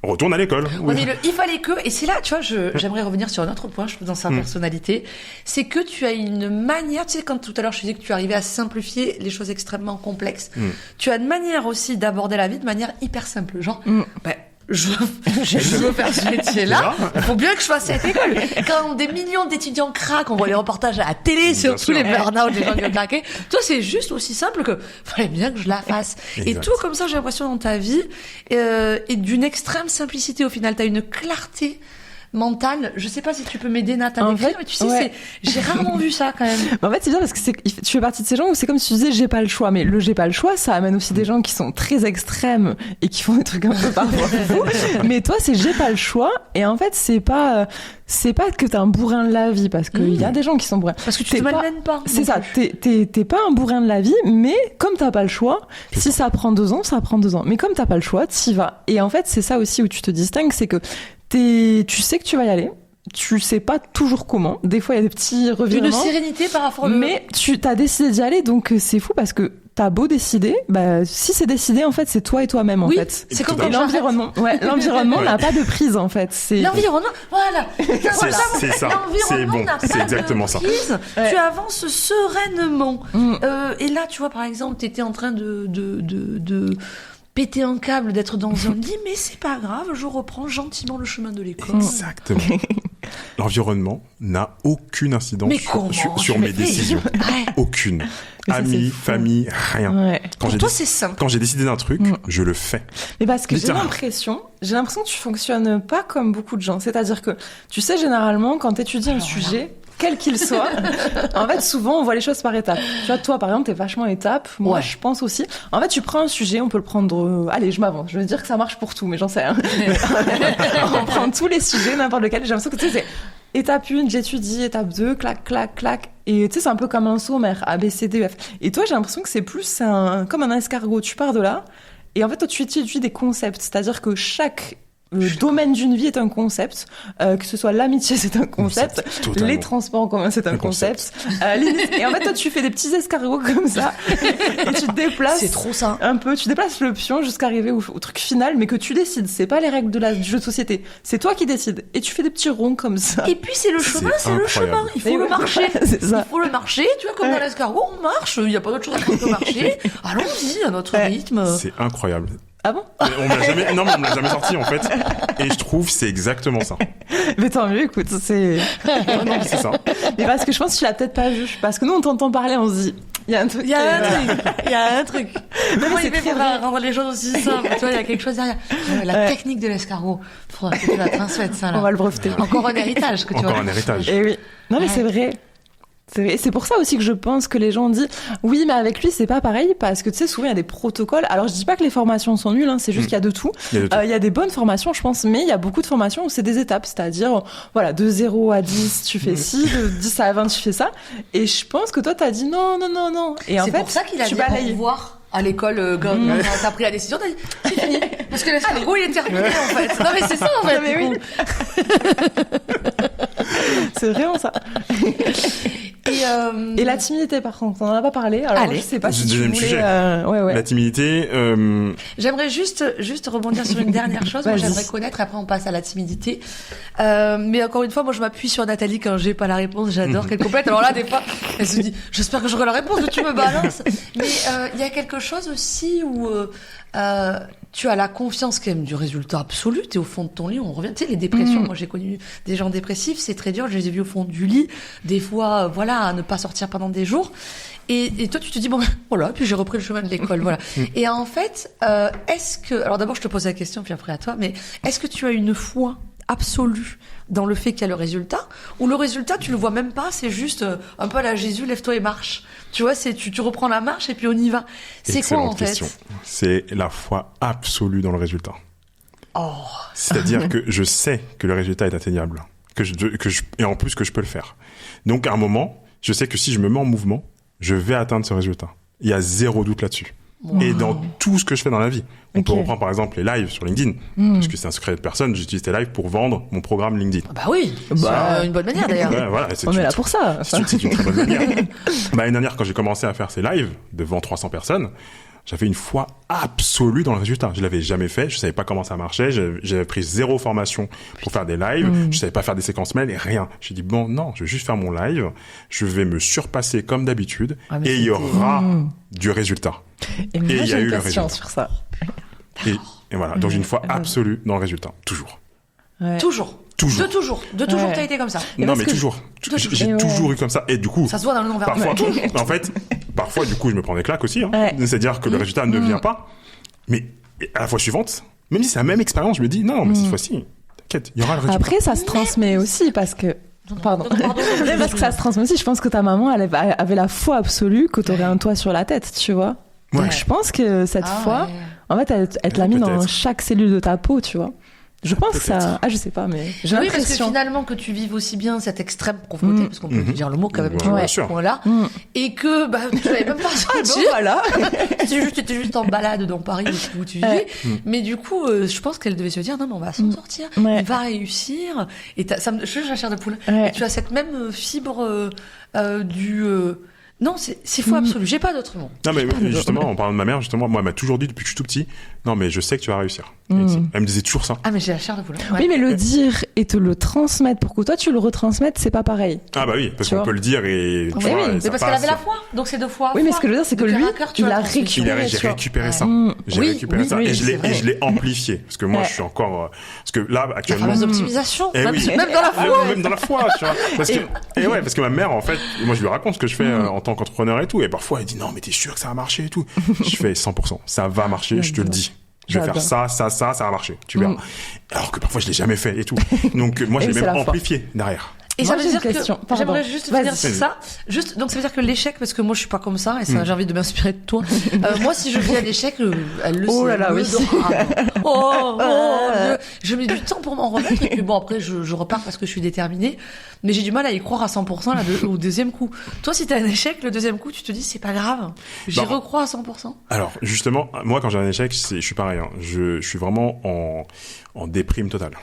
retourne à l'école. Oui, mais il fallait que, et c'est là, tu vois, j'aimerais revenir sur un autre point, je trouve, dans sa personnalité, c'est que tu as une manière, tu sais, quand tout à l'heure je disais que tu arrivais à simplifier les choses extrêmement complexes, tu as une manière aussi d'aborder la vie de manière hyper simple, genre, je veux faire ce métier-là, il faut bien que je fasse cette école. Quand des millions d'étudiants craquent, on voit les reportages à la télé sur tous les burn-out, les gens qui ont craqué. Toi, c'est juste aussi simple que fallait bien que je la fasse. Exact. Et tout comme ça, j'ai l'impression dans ta vie, et d'une extrême simplicité au final. T'as une clarté mentale. Je sais pas si tu peux m'aider, Nathan, mais tu sais, j'ai rarement vu ça quand même. En fait, c'est bien parce que tu fais partie de ces gens où c'est comme si tu disais j'ai pas le choix, mais le j'ai pas le choix, ça amène aussi des gens qui sont très extrêmes et qui font des trucs un peu parfois fous. Mais toi, c'est j'ai pas le choix, et en fait, c'est pas que t'es un bourrin de la vie, parce qu'il y a des gens qui sont bourrins. Parce que tu te malmènes pas. C'est ça, t'es pas un bourrin de la vie, mais comme t'as pas le choix, si ça prend 2 ans, ça prend 2 ans. Mais comme t'as pas le choix, t'y vas. Et en fait, c'est ça aussi où tu te distingues, c'est que tu sais que tu vas y aller, tu sais pas toujours comment. Des fois, il y a des petits revirements. Une sérénité par rapport Mais tu t'as décidé d'y aller, donc c'est fou parce que t'as beau décider, si c'est décidé, en fait, c'est toi et toi-même, en fait. C'est comme et l'environnement. L'environnement n'a pas de prise, en fait. L'environnement, voilà. C'est ça. L'environnement n'a c'est pas exactement de ça. prise. Tu avances sereinement. Et là, tu vois, par exemple, t'étais en train de péter un câble, d'être dans un lit, mais c'est pas grave, je reprends gentiment le chemin de l'école. Exactement. L'environnement n'a aucune incidence sur mes décisions. Aucune. Amis, famille, rien. Ouais. Pour toi, c'est simple. Quand j'ai décidé d'un truc, je le fais. Mais parce que j'ai l'impression que tu fonctionnes pas comme beaucoup de gens. C'est-à-dire que, tu sais, généralement, quand t'étudies un sujet, quel qu'il soit, en fait, souvent, on voit les choses par étapes. Tu vois, toi, par exemple, t'es vachement étape. Moi, je pense aussi. En fait, tu prends un sujet, on peut le prendre... Allez, je m'avance. Je veux dire que ça marche pour tout, mais j'en sais rien. On prend tous les sujets, n'importe lequel. J'ai l'impression que, tu sais, c'est étape 1, j'étudie. Étape 2, clac, clac, clac. Et tu sais, c'est un peu comme un sommaire, A, B, C, D, E, F. Et toi, j'ai l'impression que c'est plus comme un escargot. Tu pars de là. Et en fait, toi, tu étudies des concepts. C'est-à-dire que chaque... Le domaine d'une vie est un concept, que ce soit l'amitié c'est un concept, les transports en commun c'est un concept. Et en fait toi tu fais des petits escargots comme ça et tu te déplaces. C'est trop ça. Un peu, tu déplaces le pion jusqu'à arriver au truc final, mais que tu décides. C'est pas les règles du jeu de société, c'est toi qui décides. Et tu fais des petits ronds comme ça. Et puis c'est le chemin, c'est le chemin. Il faut le marcher. C'est ça. Il faut le marcher. Tu vois comme dans l'escargot, on marche. Il y a pas d'autre chose à faire que marcher. Allons-y à notre rythme. C'est incroyable. Ah bon? On me l'a jamais sorti en fait. Et je trouve c'est exactement ça. Mais tant mieux, écoute, c'est... Non, c'est ça. Mais parce que je pense que tu l'as peut-être pas vu. Parce que nous, on t'entend parler, on se dit, il y a un truc. Il y a un truc. Comment il fait pour rendre les choses aussi simples? Tu vois, il y a quelque chose derrière. La technique de l'escargot. Faudra que tu la transmettes, ça, là. On va le breveter. Encore un héritage que tu vois. Encore un héritage. Et oui. Non, mais c'est vrai. C'est pour ça aussi que je pense que les gens disent oui mais avec lui c'est pas pareil parce que tu sais souvent il y a des protocoles. Alors je dis pas que les formations sont nulles, hein, c'est juste qu'il y a de tout. Il y a des bonnes formations je pense, mais il y a beaucoup de formations où c'est des étapes, c'est-à-dire voilà de 0 à 10 tu fais ci, de 10 à 20 tu fais ça. Et je pense que toi t'as dit non. Et en fait c'est pour ça qu'il a dit au revoir à l'école quand t'as pris la décision, t'as dit c'est fini parce que l'escargot il est terminé en fait. Non mais c'est ça en fait. Mais oui. C'est vraiment ça. Et la timidité, par contre, on en a pas parlé. Alors, allez, je sais pas si tu deuxième voulais... sujet. Ouais. La timidité. J'aimerais juste rebondir sur une dernière chose. Moi, j'aimerais connaître. Après, on passe à la timidité. Mais encore une fois, moi, je m'appuie sur Nathalie quand j'ai pas la réponse. J'adore qu'elle complète. Alors là, des fois, elle se dit, j'espère que j'aurai la réponse. Mais tu me balances. Mais il y a quelque chose aussi où tu as la confiance quand même du résultat absolu. T'es au fond de ton lit. On revient. Tu sais, les dépressions. Moi, j'ai connu des gens dépressifs. C'est très dur. Je les ai vus au fond du lit. Des fois, voilà, à ne pas sortir pendant des jours. Et toi, tu te dis, bon, voilà, puis j'ai repris le chemin de l'école, voilà. Et en fait, est-ce que, alors d'abord, je te pose la question, puis après à toi, mais est-ce que tu as une foi absolue dans le fait qu'il y a le résultat, ou le résultat, tu le vois même pas, c'est juste un peu à la Jésus, lève-toi et marche. Tu vois, tu reprends la marche et puis on y va. C'est quoi, en fait? C'est la foi absolue dans le résultat. Oh. C'est-à-dire que je sais que le résultat est atteignable. Et en plus que je peux le faire. Donc, à un moment, je sais que si je me mets en mouvement, je vais atteindre ce résultat. Il y a zéro doute là-dessus. Wow. Et dans tout ce que je fais dans la vie. On peut reprendre par exemple les lives sur LinkedIn. Parce que c'est un secret de personne, j'utilise tes lives pour vendre mon programme LinkedIn. Bah oui, c'est une bonne manière d'ailleurs. Ouais, voilà, on est là pour ça. C'est une très bonne manière. L'année dernière, quand j'ai commencé à faire ces lives devant 300 personnes, j'avais une foi absolue dans le résultat. Je l'avais jamais fait, je savais pas comment ça marchait, j'avais pris 0 formation pour faire des lives, je savais pas faire des séquences mail et rien. J'ai dit bon, non, je vais juste faire mon live, je vais me surpasser comme d'habitude et il y aura du résultat. Et il y a eu le résultat sur ça. Et voilà, donc j'ai une foi absolue dans le résultat, toujours. Ouais. Toujours. De toujours, t'as été comme ça. Non, mais toujours. J'ai toujours eu comme ça. Et du coup. Ça se voit dans le nom vers parfois, du coup, je me prends des claques aussi, hein. Ouais. C'est-à-dire que le résultat ne vient pas. Mais à la fois suivante, même si c'est la même expérience, je me dis, non, mais cette fois-ci, t'inquiète, il y aura le résultat. Après, ça se transmet aussi parce que, Pardon. Parce que ça se transmet aussi. Je pense que ta maman, elle avait la foi absolue que t'aurais un toit sur la tête, tu vois. Ouais. Donc, je pense que cette foi, en fait, elle te l'a mis dans chaque cellule de ta peau, tu vois. Je pense que ça... Ah, je sais pas, mais j'ai Oui, parce que l'impression. finalement, que tu vives aussi bien cette extrême pauvreté, parce qu'on peut dire le mot quand même, tu vois, à ce point-là, et que tu n'avais même pas sorti. Voilà. T'étais juste en balade dans Paris où tu vivais. Mais du coup, je pense qu'elle devait se dire, non, mais on va s'en sortir, on va réussir. Et je suis la chair de poule. Et tu as cette même fibre du... Non, c'est faux absolu. J'ai pas d'autre mot. Non, mais justement, en parlant de ma mère, justement, moi, elle m'a toujours dit depuis que je suis tout petit, non, mais je sais que tu vas réussir. Elle me disait toujours ça. Ah, mais j'ai la chair de poule. Oui, mais le dire et te le transmettre pour que toi tu le retransmettes, c'est pas pareil. Ah, bah oui, parce qu'on peut le dire et. Oui, mais parce qu'elle avait la foi. Donc c'est 2 fois. Oui, mais ce que je veux dire, c'est que lui, il a récupéré. J'ai récupéré ça. J'ai récupéré ça. Et je l'ai amplifié. Parce que moi, je suis encore. Parce que là, actuellement. La fameuse optimisation. Même dans la foi. Même dans la foi, tu vois. Parce que ma mère, en fait, moi, je lui raconte ce que je fais en tant qu'entrepreneur et tout. Et parfois, elle dit non, mais t'es sûr que ça va marcher et tout. Je fais 100%. Ça va marcher, je te le dis. Je vais faire ça va marcher. Tu verras. Alors que parfois, je l'ai jamais fait et tout. Donc, moi, je l'ai même amplifié derrière. Et moi, ça veut dire que j'aimerais juste finir sur ça. Donc ça veut dire que l'échec, parce que moi je suis pas comme ça, et ça j'ai envie de m'inspirer de toi. Moi, si je vis à l'échec, elle le sait. Oh là là, oui. Je mets du temps pour m'en remettre, et puis bon après je repars parce que je suis déterminée. Mais j'ai du mal à y croire à 100% au deuxième coup. Toi, si t'as un échec, le deuxième coup, tu te dis c'est pas grave, j'y recrois à 100%. Alors justement, moi quand j'ai un échec, je suis pareil. Je suis vraiment en déprime totale.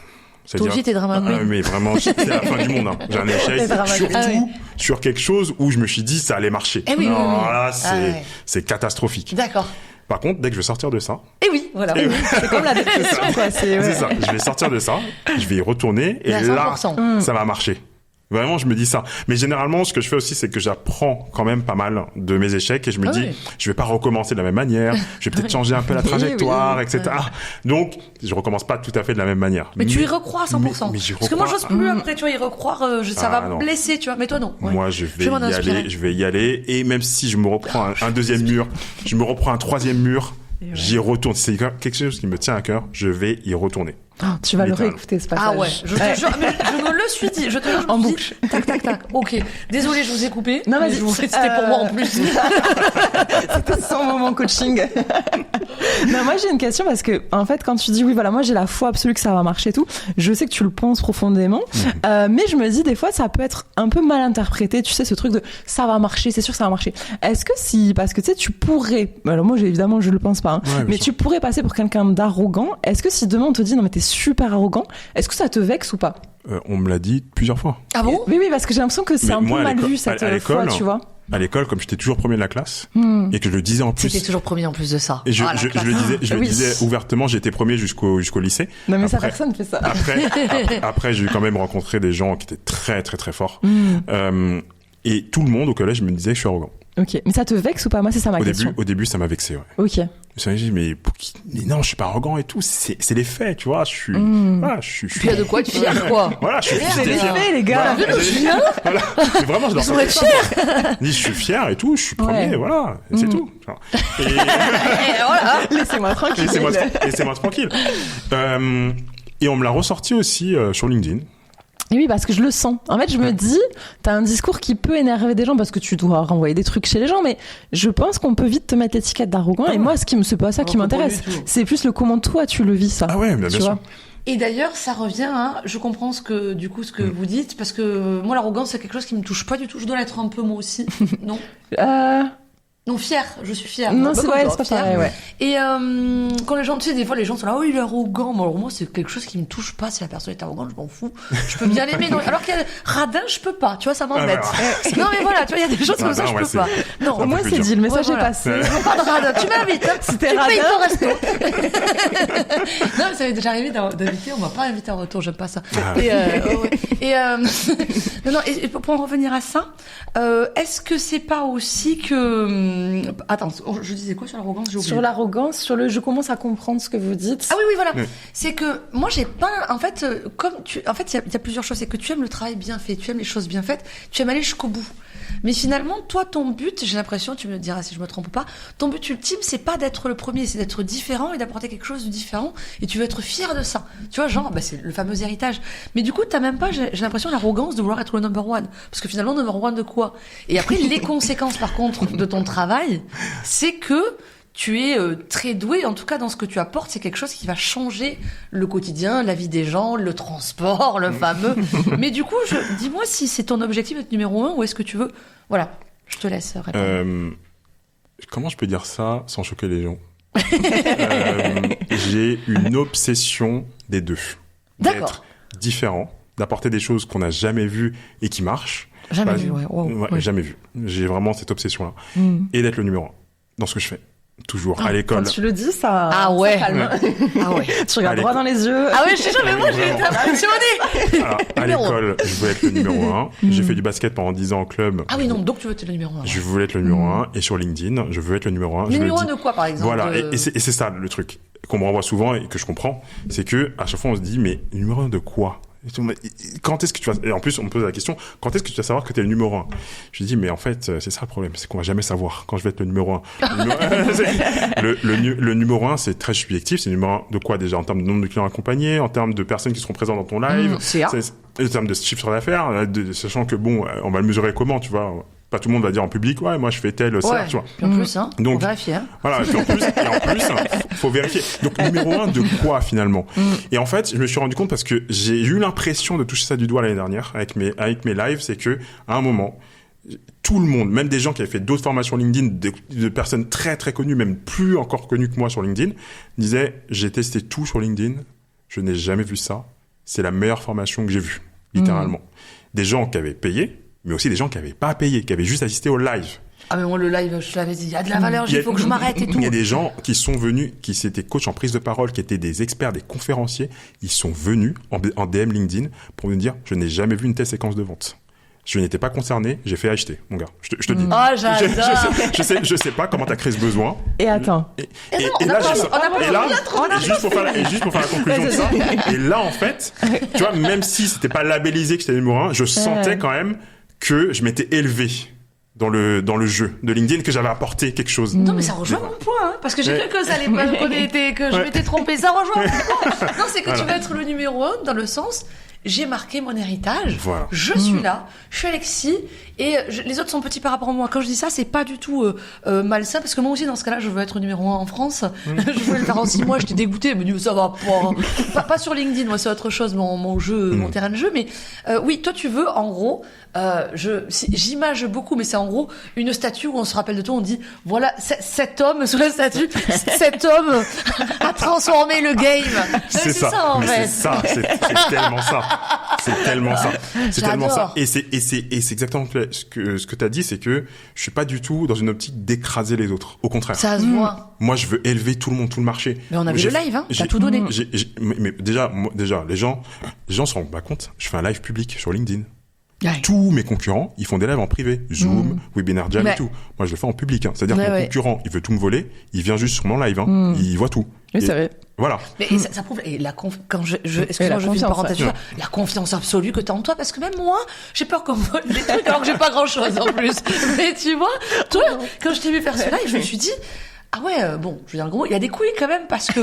Toi aussi, t'es dramatique. Mais vraiment, c'est la fin du monde. J'ai un échec, surtout sur quelque chose où je me suis dit ça allait marcher. Eh oui, là, c'est catastrophique. D'accord. Par contre, dès que je vais sortir de ça. Eh oui, voilà. C'est comme la dépression, quoi. C'est ça. Je vais sortir de ça, je vais y retourner, et là, ça va marcher. Vraiment, je me dis ça. Mais généralement, ce que je fais aussi, c'est que j'apprends quand même pas mal de mes échecs et je me dis, je vais pas recommencer de la même manière. Je vais peut-être changer un peu la trajectoire, etc. Donc, je recommence pas tout à fait de la même manière. Mais tu y recrois à 100%. Mais j'y Parce que moi, j'ose plus après, tu vois, y recroire, ça va me blesser, tu vois. Mais toi, non. Moi, je vais y aller. Et même si je me reprends un deuxième mur, je me reprends un troisième mur, j'y retourne. C'est quelque chose qui me tient à cœur. Je vais y retourner. Oh, tu vas le réécouter ce passage. Ah ouais, je te jure, mais je me le suis dit, je te jure, en boucle. Tac, tac, tac. Ok. Désolée, je vous ai coupé. Non, vas-y. C'était pour moi en plus. C'était son moment coaching. Non, moi j'ai une question parce que en fait, quand tu dis oui, voilà, moi j'ai la foi absolue que ça va marcher et tout, je sais que tu le penses profondément, mais je me dis des fois ça peut être un peu mal interprété. Tu sais, ce truc de ça va marcher, c'est sûr que ça va marcher. Est-ce que parce que tu sais, tu pourrais, alors moi évidemment je le pense pas, mais tu pourrais passer pour quelqu'un d'arrogant. Est-ce que si demain on te dit non mais t'es super arrogant, est-ce que ça te vexe ou pas? On me l'a dit plusieurs fois. Ah bon? Oui, parce que j'ai l'impression que c'est un peu mal vu cette foi, tu vois. À l'école, comme j'étais toujours premier de la classe, et que je le disais en plus. C'était toujours premier en plus de ça. Et je le disais ouvertement, j'ai été premier jusqu'au lycée. Non, mais ça, personne fait ça. Après, j'ai quand même rencontré des gens qui étaient très, très, très forts. Et tout le monde au collège me disait que je suis arrogant. Ok. Mais ça te vexe ou pas? Moi, c'est ça ma question. Au début, ça m'a vexé, ouais. Ok. Je me suis dit, mais non, je suis pas arrogant et tout. C'est les faits, tu vois. Je suis. Puis de quoi tu es fier, quoi? Voilà, je suis fier. C'est les faits, les gars. Voilà. Mais vraiment, je dois être fier. Je suis fier et tout. Je suis premier, voilà. C'est tout. Et voilà. Laissez-moi tranquille. Laissez-moi tranquille. Et on me l'a ressorti aussi sur LinkedIn. Et oui, parce que je le sens. En fait, je me dis, t'as un discours qui peut énerver des gens parce que tu dois renvoyer des trucs chez les gens, mais je pense qu'on peut vite te mettre l'étiquette d'arrogant. Et moi, c'est pas ça qui m'intéresse. C'est plus le comment toi tu le vis, ça. Ah ouais, bien sûr. Et d'ailleurs, ça revient à, je comprends ce que vous dites, parce que moi, l'arrogance, c'est quelque chose qui me touche pas du tout. Je dois l'être un peu moi aussi. Non? Non, fière, je suis fière. Non, c'est pas pareil, ouais. Et quand les gens, tu sais, des fois les gens sont là, oh il est arrogant. Alors moi c'est quelque chose qui me touche pas. Si la personne est arrogante, je m'en fous. Je peux bien l'aimer. Alors qu'il y a radin, je peux pas. Tu vois, ça m'embête. Non mais voilà, tu vois, il y a des choses comme ça, je peux pas. Non, au moins c'est dit, le message est passé. Pas de radin, tu m'invites. C'était tu radin. payes ton resto. Non, mais ça m'est déjà arrivé d'inviter. On m'a pas invité en retour, j'aime pas ça. Non, et pour en revenir à ça, est-ce que c'est pas aussi que attends, je disais quoi sur l'arrogance? Sur l'arrogance, je commence à comprendre ce que vous dites. Ah oui, voilà. Oui. C'est que moi, j'ai pas, en fait, il y a plusieurs choses. C'est que tu aimes le travail bien fait, tu aimes les choses bien faites, tu aimes aller jusqu'au bout. Mais finalement, toi, ton but, j'ai l'impression, tu me diras si je me trompe ou pas, ton but ultime, c'est pas d'être le premier, c'est d'être différent et d'apporter quelque chose de différent. Et tu veux être fier de ça. Tu vois, genre, c'est le fameux héritage. Mais du coup, t'as même pas, j'ai l'impression, l'arrogance de vouloir être le number one. Parce que finalement, number one de quoi? Et après, les conséquences, par contre, de ton travail, c'est que tu es très doué, en tout cas dans ce que tu apportes, c'est quelque chose qui va changer le quotidien, la vie des gens, le transport, le fameux. Mais du coup, dis-moi si c'est ton objectif d'être numéro 1 ou est-ce que tu veux... Voilà, je te laisse répondre. Comment je peux dire ça sans choquer les gens? J'ai une obsession des deux. D'accord. D'être différent, d'apporter des choses qu'on n'a jamais vues et qui marchent. Jamais vu, ouais. Wow. Ouais, jamais vu. J'ai vraiment cette obsession-là. Et d'être le numéro 1 dans ce que je fais. Toujours, à l'école. Quand tu le dis, ça... Ah ouais. Ça calme. Ah ouais. Tu regardes droit dans les yeux. Ah ouais, je sais jamais, moi j'ai été impressionnée. Alors, à l'école, je voulais être le numéro 1. J'ai fait du basket pendant 10 ans en club. Ah oui, non, donc tu veux être le numéro 1. Je voulais être le numéro 1. Et sur LinkedIn, je veux être le numéro 1. Le numéro 1 de quoi, par exemple? Voilà, et c'est ça le truc qu'on me renvoie souvent et que je comprends. C'est que à chaque fois, on se dit, mais numéro 1 de quoi? Quand est-ce que tu vas... Et en plus, on me pose la question, quand est-ce que tu vas savoir que t'es le numéro 1? Je dis, mais en fait, c'est ça le problème, c'est qu'on va jamais savoir quand je vais être le numéro 1. Le numéro 1, c'est très subjectif. C'est le numéro 1 de quoi déjà? En termes de nombre de clients accompagnés, en termes de personnes qui seront présentes dans ton live, en termes de chiffre d'affaires, sachant que bon, on va le mesurer comment, tu vois? Pas tout le monde va dire en public, ouais, moi je fais tel, ça, tu vois. Puis en plus, donc, faut vérifier. Hein. Voilà, et en plus, faut vérifier. Donc, numéro 1 de quoi, finalement? Et en fait, je me suis rendu compte parce que j'ai eu l'impression de toucher ça du doigt l'année dernière avec mes lives, c'est que, à un moment, tout le monde, même des gens qui avaient fait d'autres formations LinkedIn, de personnes très très connues, même plus encore connues que moi sur LinkedIn, disaient, j'ai testé tout sur LinkedIn, je n'ai jamais vu ça, c'est la meilleure formation que j'ai vue, littéralement. Des gens qui avaient payé, mais aussi des gens qui n'avaient pas payé, qui avaient juste assisté au live. Ah mais moi le live, je l'avais dit, il y a de la valeur, il faut que je m'arrête et tout. Il y a des gens qui sont venus, qui étaient coachs en prise de parole, qui étaient des experts, des conférenciers, ils sont venus en DM LinkedIn pour me dire, je n'ai jamais vu une telle séquence de vente. Je n'étais pas concerné, j'ai fait acheter, mon gars. Je te dis. Oh, j'adore. Je sais pas comment t'as créé ce besoin. Et attends. Et là, juste pour faire la conclusion de ça. Et là, en fait, tu vois, même si c'était pas labellisé que j'étais numéro 1, je sentais quand même que je m'étais élevé dans le jeu de LinkedIn, que j'avais apporté quelque chose. Non, mais ça rejoint mon point, hein, parce que j'ai cru que ça allait pas que je m'étais trompée. Ça rejoint mon point. Non, c'est que tu vas être le numéro 1 dans le sens, j'ai marqué mon héritage, voilà. Je suis là, je suis Alexis, et les autres sont petits par rapport à moi. Quand je dis ça, c'est pas du tout malsain, parce que moi aussi, dans ce cas-là, je veux être numéro 1 en France. Je voulais le faire en 6 mois, j'étais dégoûtée, je me dis, ça va pas sur LinkedIn, moi, c'est autre chose, mon jeu, mon terrain de jeu, mais oui, toi, tu veux, en gros, j'image beaucoup, mais c'est en gros une statue où on se rappelle de toi, on dit, voilà, cet homme sous la statue, cet homme a transformé le game. C'est ça, en fait. C'est tellement ça. C'est tellement ça. C'est tellement ça. Et c'est exactement ce que t'as dit, c'est que je suis pas du tout dans une optique d'écraser les autres. Au contraire. Ça se voit. Moi, je veux élever tout le monde, tout le marché. Mais on a vu le live, hein. T'as tout donné. Mais déjà, les gens se rendent pas compte. Je fais un live public sur LinkedIn. Ouais. Tous mes concurrents, ils font des lives en privé. Zoom, Webinar Jam et tout. Moi, je le fais en public. Hein. C'est-à-dire que mon concurrent, il veut tout me voler. Il vient juste sur mon live. Hein. Il voit tout. Oui, c'est vrai. Voilà. Mais ça prouve, et excuse-moi, je fais une parenthèse, la confiance absolue que t'as en toi, parce que même moi, j'ai peur qu'on vole des trucs alors que j'ai pas grand chose en plus. Mais tu vois, toi, quand je t'ai vu faire ce live, je me suis dit, ah ouais, bon, je veux dire, gros, il y a des couilles quand même, parce que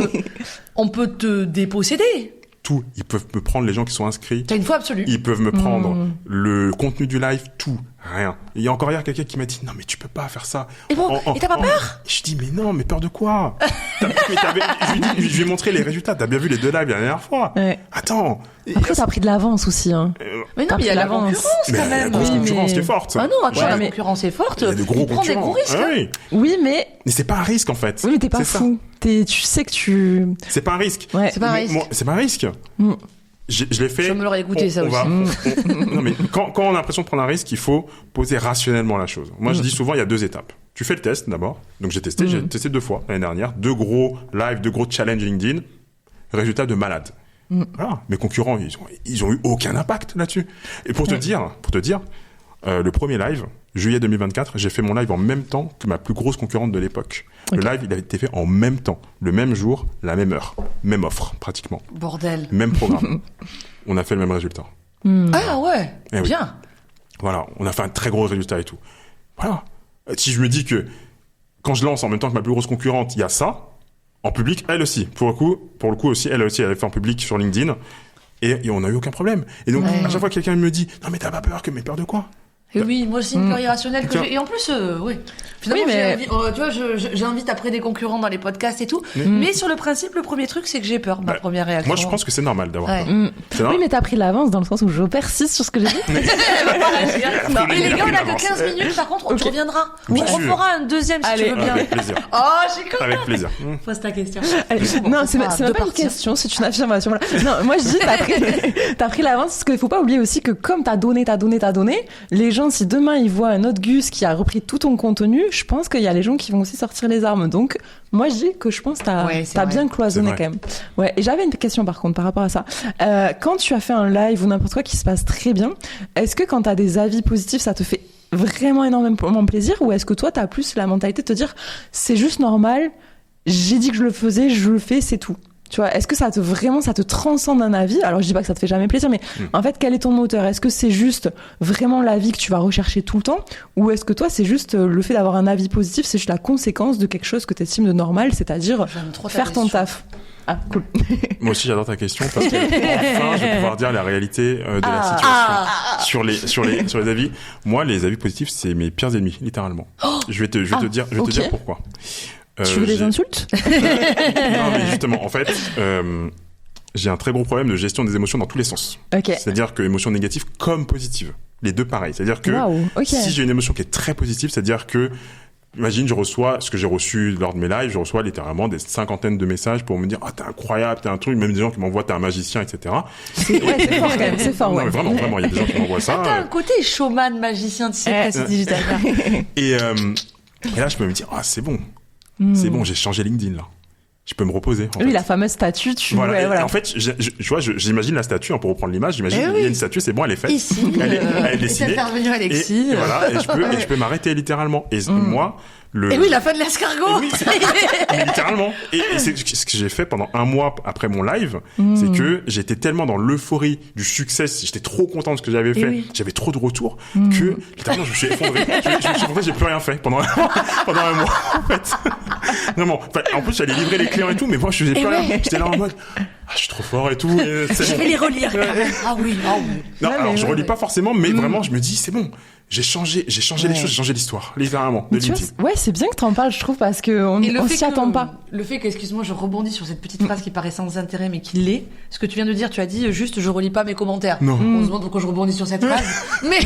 on peut te déposséder. Tout. Ils peuvent me prendre les gens qui sont inscrits. T'as une foi absolue. Ils peuvent me prendre le contenu du live, tout. Rien. Il y a encore hier quelqu'un qui m'a dit, non, mais tu peux pas faire ça. Et bon, et t'as pas peur? Je dis, mais non, mais peur de quoi? Je lui ai montré les résultats. T'as bien vu les 2 lives la dernière fois. Ouais. Attends. Après, t'as pris de l'avance aussi, hein. Mais non, mais il y a la concurrence, quand même. La grosse concurrence est forte. Ah non, la concurrence est forte. Il y a de gros concurrents. Prends des gros risques. Oui, mais c'est pas un risque, en fait. Oui, mais t'es pas fou. Tu sais que tu... C'est pas un risque. Ouais. C'est pas un risque. C'est pas un risque. Je l'ai fait. Je me l'aurais écouté, ça aussi. Non, mais quand on a l'impression de prendre un risque, il faut poser rationnellement la chose. Moi, je dis souvent, il y a 2 étapes. Tu fais le test d'abord. Donc, j'ai testé 2 fois l'année dernière. 2 gros lives, 2 gros challenges LinkedIn. Résultat de malade. Voilà. Mes concurrents, ils ont eu aucun impact là-dessus. Et pour te dire, le premier live, juillet 2024, j'ai fait mon live en même temps que ma plus grosse concurrente de l'époque. Okay. Le live, il avait été fait en même temps, le même jour, la même heure, même offre, pratiquement. Bordel. Même programme. On a fait le même résultat. Ah ouais, bien. Voilà, on a fait un très gros résultat et tout. Voilà. Si je me dis que quand je lance en même temps que ma plus grosse concurrente, il y a ça, en public, elle aussi. Pour le coup aussi, elle avait fait en public sur LinkedIn et on n'a eu aucun problème. Et donc, à chaque fois que quelqu'un me dit, non mais t'as pas peur mais peur de quoi? Et oui, moi c'est une peur irrationnelle que j'ai. Et en plus, oui. Finalement, Oui, mais... tu vois, j'invite après des concurrents dans les podcasts et tout. Mais sur le principe, le premier truc, c'est que j'ai peur. Ma première réaction. Moi, je pense que c'est normal d'avoir peur. Oui, mais t'as pris l'avance dans le sens où je persiste sur ce que j'ai dit. Non, mais les gars, on a que 15 minutes. Par contre, tu reviendras. On fera un deuxième si tu veux bien. Avec plaisir. Oh, j'ai compris. Avec plaisir. Pose ta question. Non, c'est même pas une question, c'est une affirmation. Voilà. Non, moi je dis, t'as pris l'avance, parce qu'il faut pas oublier aussi que comme t'as donné, les gens, si demain ils voient un autre Gus qui a repris tout ton contenu, je pense qu'il y a les gens qui vont aussi sortir les armes. Donc, moi je dis que je pense que t'as bien cloisonné quand même. Ouais. Et j'avais une question par contre par rapport à ça. Quand tu as fait un live ou n'importe quoi qui se passe très bien, est-ce que quand t'as des avis positifs, ça te fait vraiment énormément plaisir, ou est-ce que toi t'as plus la mentalité de te dire c'est juste normal, j'ai dit que je le faisais, je le fais, c'est tout? Tu vois, est-ce que ça te transcende un avis? Alors, je dis pas que ça te fait jamais plaisir, mais en fait, quel est ton moteur? Est-ce que c'est juste vraiment l'avis que tu vas rechercher tout le temps? Ou est-ce que toi, c'est juste le fait d'avoir un avis positif, c'est juste la conséquence de quelque chose que tu estimes de normal, c'est-à-dire faire ton taf? Ah, cool. Moi aussi, j'adore ta question parce que enfin, je vais pouvoir dire la réalité de la situation sur les avis. Moi, les avis positifs, c'est mes pires ennemis, littéralement. Je vais te dire pourquoi. Tu veux des insultes? Non, mais justement, en fait, j'ai un très gros problème de gestion des émotions dans tous les sens. Okay. C'est-à-dire que émotions négatives comme positives, les deux pareils. C'est-à-dire que si j'ai une émotion qui est très positive, c'est-à-dire que imagine, je reçois ce que j'ai reçu lors de mes lives, je reçois littéralement des cinquantaines de messages pour me dire t'es incroyable, t'es un truc, même des gens qui m'envoient t'es un magicien, etc. C'est fort quand même, c'est fort. Non, mais vraiment, il y a des gens qui m'envoient ça. T'as un côté showman, magicien, tu sais, presse digital. Et là, je peux me dire c'est bon, j'ai changé LinkedIn là. Je peux me reposer. Oui, la fameuse statue, voilà. En fait, j'imagine la statue, pour reprendre l'image, il y a une statue, c'est bon, elle est faite. Ici, elle est dessinée. C'est intervenu Alexis. Et voilà, et je peux m'arrêter littéralement. Et moi, Et oui, la fin de l'escargot. Oui, mais littéralement. Et c'est ce que j'ai fait pendant un mois après mon live, c'est que j'étais tellement dans l'euphorie du succès, j'étais trop content de ce que j'avais fait, j'avais trop de retours que littéralement je me suis effondré. J'ai plus rien fait pendant un mois en fait. Vraiment. Enfin, en plus, j'allais livrer les clients et tout, mais moi je faisais plus rien. J'étais là en mode je suis trop fort et tout. Et c'est je vais les relire. Ah oui. Non, alors je relis pas forcément, mais vraiment je me dis c'est bon. J'ai changé les choses, j'ai changé l'histoire, littéralement, de LinkedIn. Ouais, c'est bien que t'en parles, je trouve, parce qu'on s'y attend pas. Le fait que, excuse-moi, je rebondis sur cette petite phrase qui paraît sans intérêt, mais qui l'est. Ce que tu viens de dire, tu as dit juste, je relis pas mes commentaires. Non. On se demande pourquoi je rebondis sur cette phrase. Mais,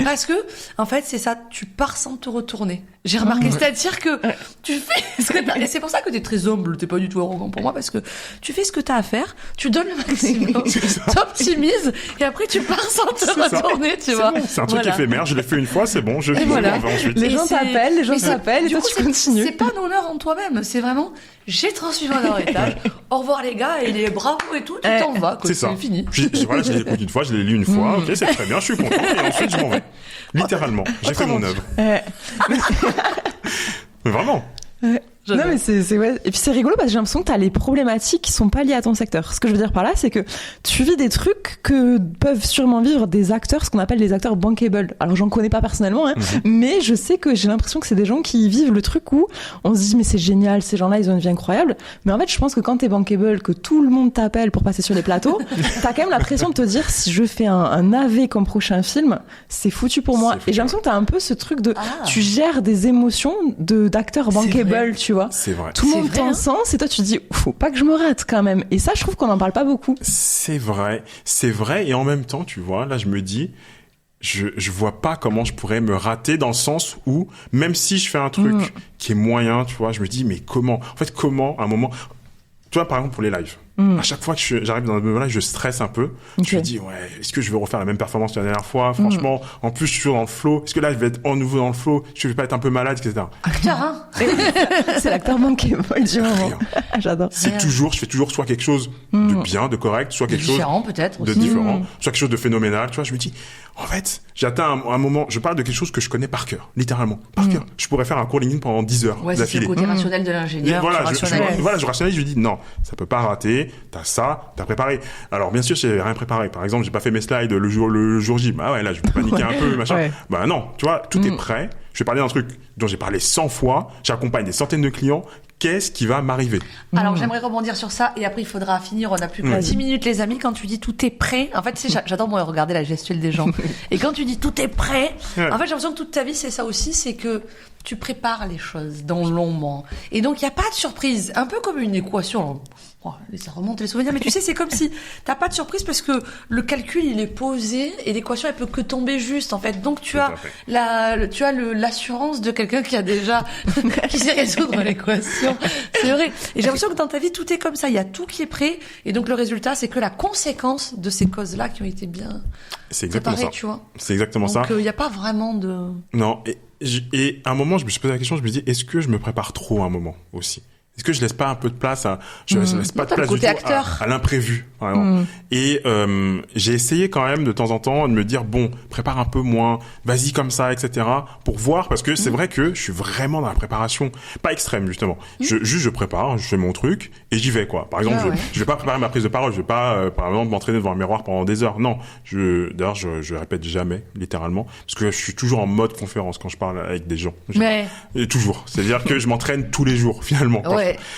parce que, en fait, c'est ça, tu pars sans te retourner. J'ai remarqué, c'est-à-dire que tu fais ce que t'as, et c'est pour ça que t'es très humble, t'es pas du tout arrogant pour moi, parce que tu fais ce que t'as à faire, tu donnes le maximum, t'optimises, et après tu pars sans te retourner, tu vois. Bon, c'est un truc éphémère, je l'ai fait une fois, c'est bon, je m'en vais ensuite. Les gens t'appellent, et toi tu continues. C'est pas un honneur en toi-même, c'est vraiment, j'ai transmis mon héritage, au revoir les gars, et les bravo et tout, tu t'en vas, quoi, c'est fini. Voilà, je l'écoute une fois, je l'ai lu une fois, ok, c'est très bien, je suis content, et ensuite je m'en vais. Littéralement, j'ai fait mon œuvre. Mais vraiment. Non mais c'est ouais. Et puis c'est rigolo parce que j'ai l'impression que t'as les problématiques qui sont pas liées à ton secteur. Ce que je veux dire par là, c'est que tu vis des trucs que peuvent sûrement vivre des acteurs, ce qu'on appelle les acteurs bankable. Alors j'en connais pas personnellement, mais je sais que j'ai l'impression que c'est des gens qui vivent le truc où on se dit mais c'est génial, ces gens-là ils ont une vie incroyable. Mais en fait je pense que quand t'es bankable, que tout le monde t'appelle pour passer sur les plateaux, t'as quand même la pression de te dire si je fais un AV comme prochain film, c'est foutu pour moi. Et j'ai l'impression que t'as un peu ce truc de tu gères des émotions d'acteurs bankable, tu vois. C'est vrai. Tout le monde t'encense et toi tu te dis faut pas que je me rate quand même. Et ça je trouve qu'on en parle pas beaucoup. C'est vrai et en même temps tu vois là je me dis je vois pas comment je pourrais me rater dans le sens où même si je fais un truc qui est moyen tu vois je me dis mais comment à un moment tu vois par exemple pour les lives à chaque fois que j'arrive dans un moment là je stresse un peu je me dis est-ce que je vais refaire la même performance que la dernière fois franchement en plus je suis toujours dans le flow est-ce que là je vais être en nouveau dans le flow je vais pas être un peu malade etc. Acteur hein. C'est l'acteur manqué du moment. J'adore. Je fais toujours soit quelque chose de bien de correct soit quelque chose différent peut-être de différent soit quelque chose de phénoménal tu vois je me dis en fait j'ai atteint un moment je parle de quelque chose que je connais par cœur littéralement par cœur je pourrais faire un cours LinkedIn pendant 10 heures d'affilée. C'est le côté rationnel de l'ingénieur je rationalise je dis non ça peut pas rater t'as ça, t'as préparé. Alors bien sûr, j'ai rien préparé. Par exemple, j'ai pas fait mes slides le jour J. Bah ouais, là, je vais paniquer un peu, machin. Ouais. Bah non, tu vois, tout est prêt. Je vais parler d'un truc dont j'ai parlé 100 fois. J'accompagne des centaines de clients. qu'est-ce qui va m'arriver? Alors, j'aimerais rebondir sur ça, et après, il faudra finir. On a plus que 10 minutes, les amis. Quand tu dis tout est prêt, en fait, tu sais, j'adore, moi, regarder la gestuelle des gens. Et quand tu dis tout est prêt, en fait, j'ai l'impression que toute ta vie, c'est ça aussi, c'est que tu prépares les choses dans l'ombre. Et donc, il n'y a pas de surprise. Un peu comme une équation. Oh, ça remonte les souvenirs, mais tu sais, c'est comme si t'as pas de surprise parce que le calcul, il est posé et l'équation, elle peut que tomber juste, en fait. Donc, tu as l'assurance de quelqu'un qui a déjà, qui sait résoudre l'équation. C'est vrai. Et j'ai l'impression que dans ta vie, tout est comme ça. Il y a tout qui est prêt. Et donc, le résultat, c'est que la conséquence de ces causes-là qui ont été bien préparées, tu vois. C'est exactement ça. Donc, il n'y a pas vraiment de... Non. Et à un moment, je me suis posé la question, je me dis, est-ce que je me prépare trop à un moment aussi? Est-ce que je laisse pas un peu de place je laisse pas de place du tout à l'imprévu, par exemple. Et j'ai essayé quand même de temps en temps de me dire bon, prépare un peu moins, vas-y comme ça, etc. pour voir, parce que c'est vrai que je suis vraiment dans la préparation, pas extrême justement. Je prépare, je fais mon truc et j'y vais quoi. Par exemple, je vais pas préparer ma prise de parole, je vais pas par exemple m'entraîner devant un miroir pendant des heures. Non, d'ailleurs je répète jamais littéralement parce que je suis toujours en mode conférence quand je parle avec des gens. Et toujours, c'est-à-dire que je m'entraîne tous les jours finalement.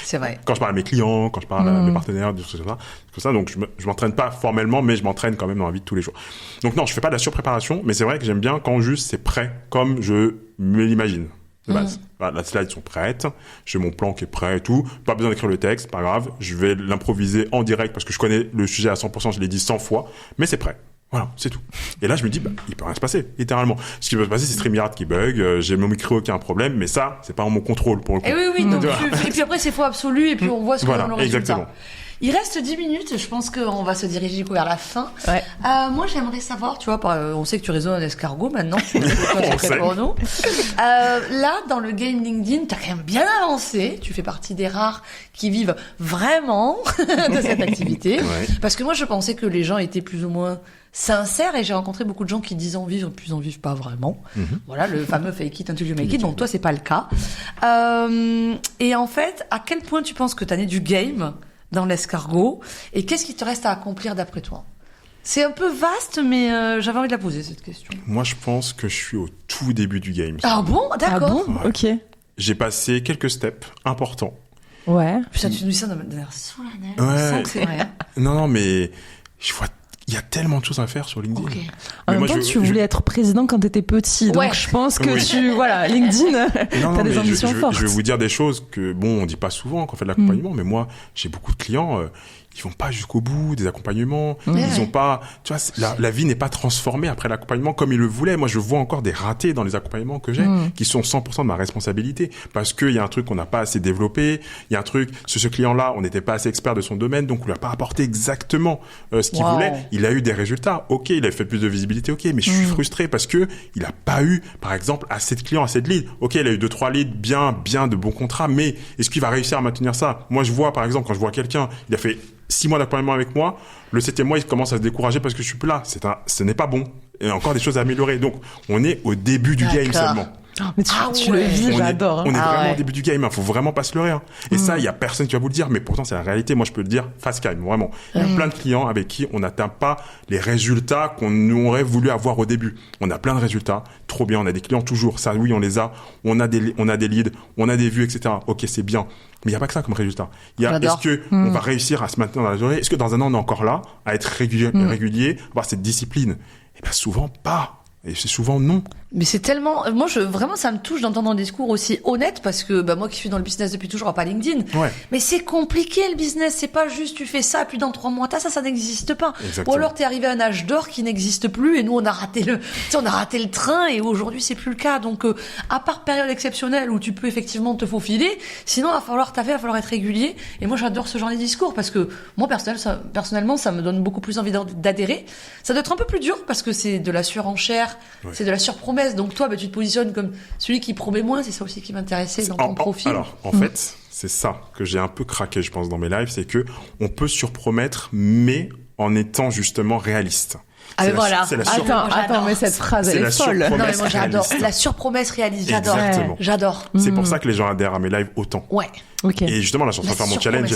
C'est vrai. Quand je parle à mes clients, quand je parle à mes partenaires, des choses comme ça. Donc, je m'entraîne pas formellement, mais je m'entraîne quand même dans la vie de tous les jours. Donc, non, je fais pas de la surpréparation, mais c'est vrai que j'aime bien quand juste c'est prêt, comme je me l'imagine. De base. Voilà, les slides sont prêtes, j'ai mon plan qui est prêt et tout. Pas besoin d'écrire le texte, pas grave. Je vais l'improviser en direct parce que je connais le sujet à 100%, je l'ai dit 100 fois, mais c'est prêt. Voilà, c'est tout. Et là, je me dis, il peut rien se passer, littéralement. Ce qui peut se passer, c'est StreamYard qui bug, j'ai mon micro qui a un problème, mais ça, c'est pas en mon contrôle, pour le coup. Et oui, donc et puis après, c'est faux absolu, et puis on voit ce qu'on a le résultat. Exactement. Il reste 10 minutes, je pense qu'on va se diriger du coup vers la fin. Ouais. Moi, j'aimerais savoir, tu vois, on sait que tu raisonnes en escargot maintenant. C'est pour nous. Là, dans le game LinkedIn, t'as quand même bien avancé. Tu fais partie des rares qui vivent vraiment de cette activité. Parce que moi, je pensais que les gens étaient plus ou moins sincères, et j'ai rencontré beaucoup de gens qui disent en vivre, puis en vivent pas vraiment. Voilà, le fameux fake it until you make it. Donc toi, c'est pas le cas. Et en fait, à quel point tu penses que t'as né du game dans l'escargot, et qu'est-ce qui te reste à accomplir d'après toi? C'est un peu vaste, mais j'avais envie de la poser, cette question. Moi, je pense que je suis au tout début du game. Ah bon? D'accord. Ah bon? Ok. J'ai passé quelques steps importants. Ouais. Putain, tu nous dis ça de manière solennelle. Ouais. Sans que c'est vrai. Non, mais je vois, il y a tellement de choses à faire sur LinkedIn. Okay. En même temps, tu voulais être président quand t'étais petit, donc je pense que LinkedIn, t'as des ambitions fortes. Je vais vous dire des choses que, on dit pas souvent quand on fait de l'accompagnement, mais moi, j'ai beaucoup de clients, ils vont pas jusqu'au bout des accompagnements. Ils ont pas, tu vois, la vie n'est pas transformée après l'accompagnement comme ils le voulaient. Moi, je vois encore des ratés dans les accompagnements que j'ai, qui sont 100% de ma responsabilité, parce qu'il y a un truc qu'on n'a pas assez développé, il y a un truc, ce client-là, on n'était pas assez expert de son domaine, donc on lui a pas apporté exactement ce qu'il voulait. Il a eu des résultats, ok, il a fait plus de visibilité, ok, mais je suis frustré parce que il a pas eu, par exemple, assez de clients, assez de leads. Ok, il a eu 2-3 leads bien de bons contrats, mais est-ce qu'il va réussir à maintenir ça? Moi, je vois, par exemple, quand je vois quelqu'un, il a fait 6 mois d'accompagnement avec moi, le 7e mois, il commence à se décourager parce que je suis plus là. Ce n'est pas bon. Il y a encore des choses à améliorer. Donc, on est au début du game seulement. Mais tu le vis, j'adore. On est vraiment au début du game, faut vraiment pas se leurrer. Et ça, il y a personne qui va vous le dire, mais pourtant c'est la réalité. Moi, je peux le dire face time, vraiment. Il y a plein de clients avec qui on n'atteint pas les résultats qu'on aurait voulu avoir au début. On a plein de résultats, trop bien. On a des clients toujours, ça, oui, on les a. On a des leads, on a des vues, etc. Ok, c'est bien. Mais il y a pas que ça comme résultat. Il y a, est-ce que on va réussir à se maintenir dans la durée? Est-ce que dans un an on est encore là, à être régulier, avoir cette discipline? Eh ben, souvent pas. Et c'est souvent non. Mais c'est tellement, moi vraiment ça me touche d'entendre un discours aussi honnête, parce que moi qui suis dans le business depuis toujours, pas LinkedIn. Mais c'est compliqué le business, c'est pas juste tu fais ça puis dans 3 mois ça n'existe pas. Exactement. Ou alors t'es arrivé à un âge d'or qui n'existe plus, et nous on a raté le train, et aujourd'hui c'est plus le cas. Donc à part période exceptionnelle où tu peux effectivement te faufiler, sinon il va falloir être régulier. Et moi j'adore ce genre de discours, parce que moi personnellement ça me donne beaucoup plus envie d'adhérer. Ça doit être un peu plus dur parce que c'est de la surenchère, c'est de la surpromesse. Donc toi, tu te positionnes comme celui qui promet moins. C'est ça aussi qui m'intéressait dans ton profil. Alors, en fait, c'est ça que j'ai un peu craqué, je pense, dans mes lives, c'est que on peut surpromettre, mais en étant justement réaliste. Ah mais voilà. Attends, mais cette phrase, elle est folle. Non, mais moi j'adore la surpromesse réaliste. J'adore. Exactement. J'adore. C'est pour ça que les gens adhèrent à mes lives autant. Ouais. Okay. Et justement, là, je suis en train de faire mon challenge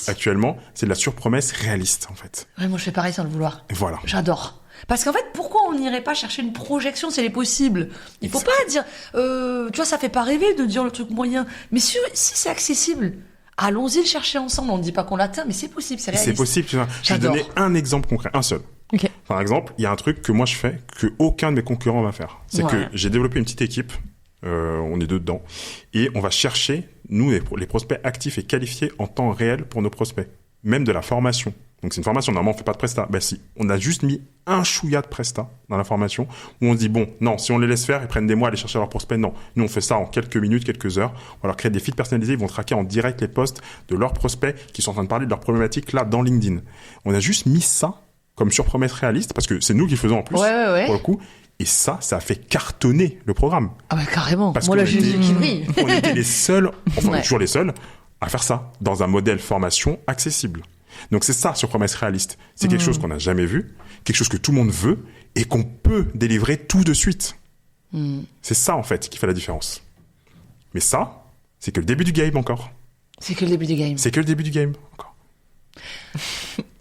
actuellement, c'est de la surpromesse réaliste, en fait. Ouais, moi je fais pareil sans le vouloir. Et voilà. J'adore. Parce qu'en fait, pourquoi on n'irait pas chercher une projection si elle est possible? Il faut pas dire, tu vois, ça fait pas rêver de dire le truc moyen. Mais si c'est accessible, allons-y le chercher ensemble. On ne dit pas qu'on l'atteint, mais c'est possible, c'est réaliste. C'est possible, tu vois. Je vais donner un exemple concret, un seul. Okay. Par exemple, il y a un truc que moi je fais que aucun de mes concurrents va faire. C'est que j'ai développé une petite équipe, on est deux dedans, et on va chercher, nous, les prospects actifs et qualifiés en temps réel pour nos prospects. Même de la formation. Donc c'est une formation, normalement on fait pas de presta. Ben si, on a juste mis un chouïa de presta dans la formation, où on dit bon, non, si on les laisse faire, ils prennent des mois à aller chercher leurs prospects. Non, nous on fait ça en quelques minutes, quelques heures. On va leur créer des feeds personnalisés, ils vont traquer en direct les posts de leurs prospects qui sont en train de parler de leurs problématiques là dans LinkedIn. On a juste mis ça comme sur promesse réaliste, parce que c'est nous qui le faisons en plus, pour le coup. Et ça a fait cartonner le programme. Ah ouais, carrément. Parce moi là, j'ai les yeux qui brillent. On était les seuls, enfin toujours les seuls, à faire ça dans un modèle formation accessible. Donc c'est ça sur promesse réaliste. C'est quelque chose qu'on n'a jamais vu, quelque chose que tout le monde veut et qu'on peut délivrer tout de suite. C'est ça en fait qui fait la différence. Mais ça, c'est que le début du game encore. C'est que le début du game. C'est que le début du game encore.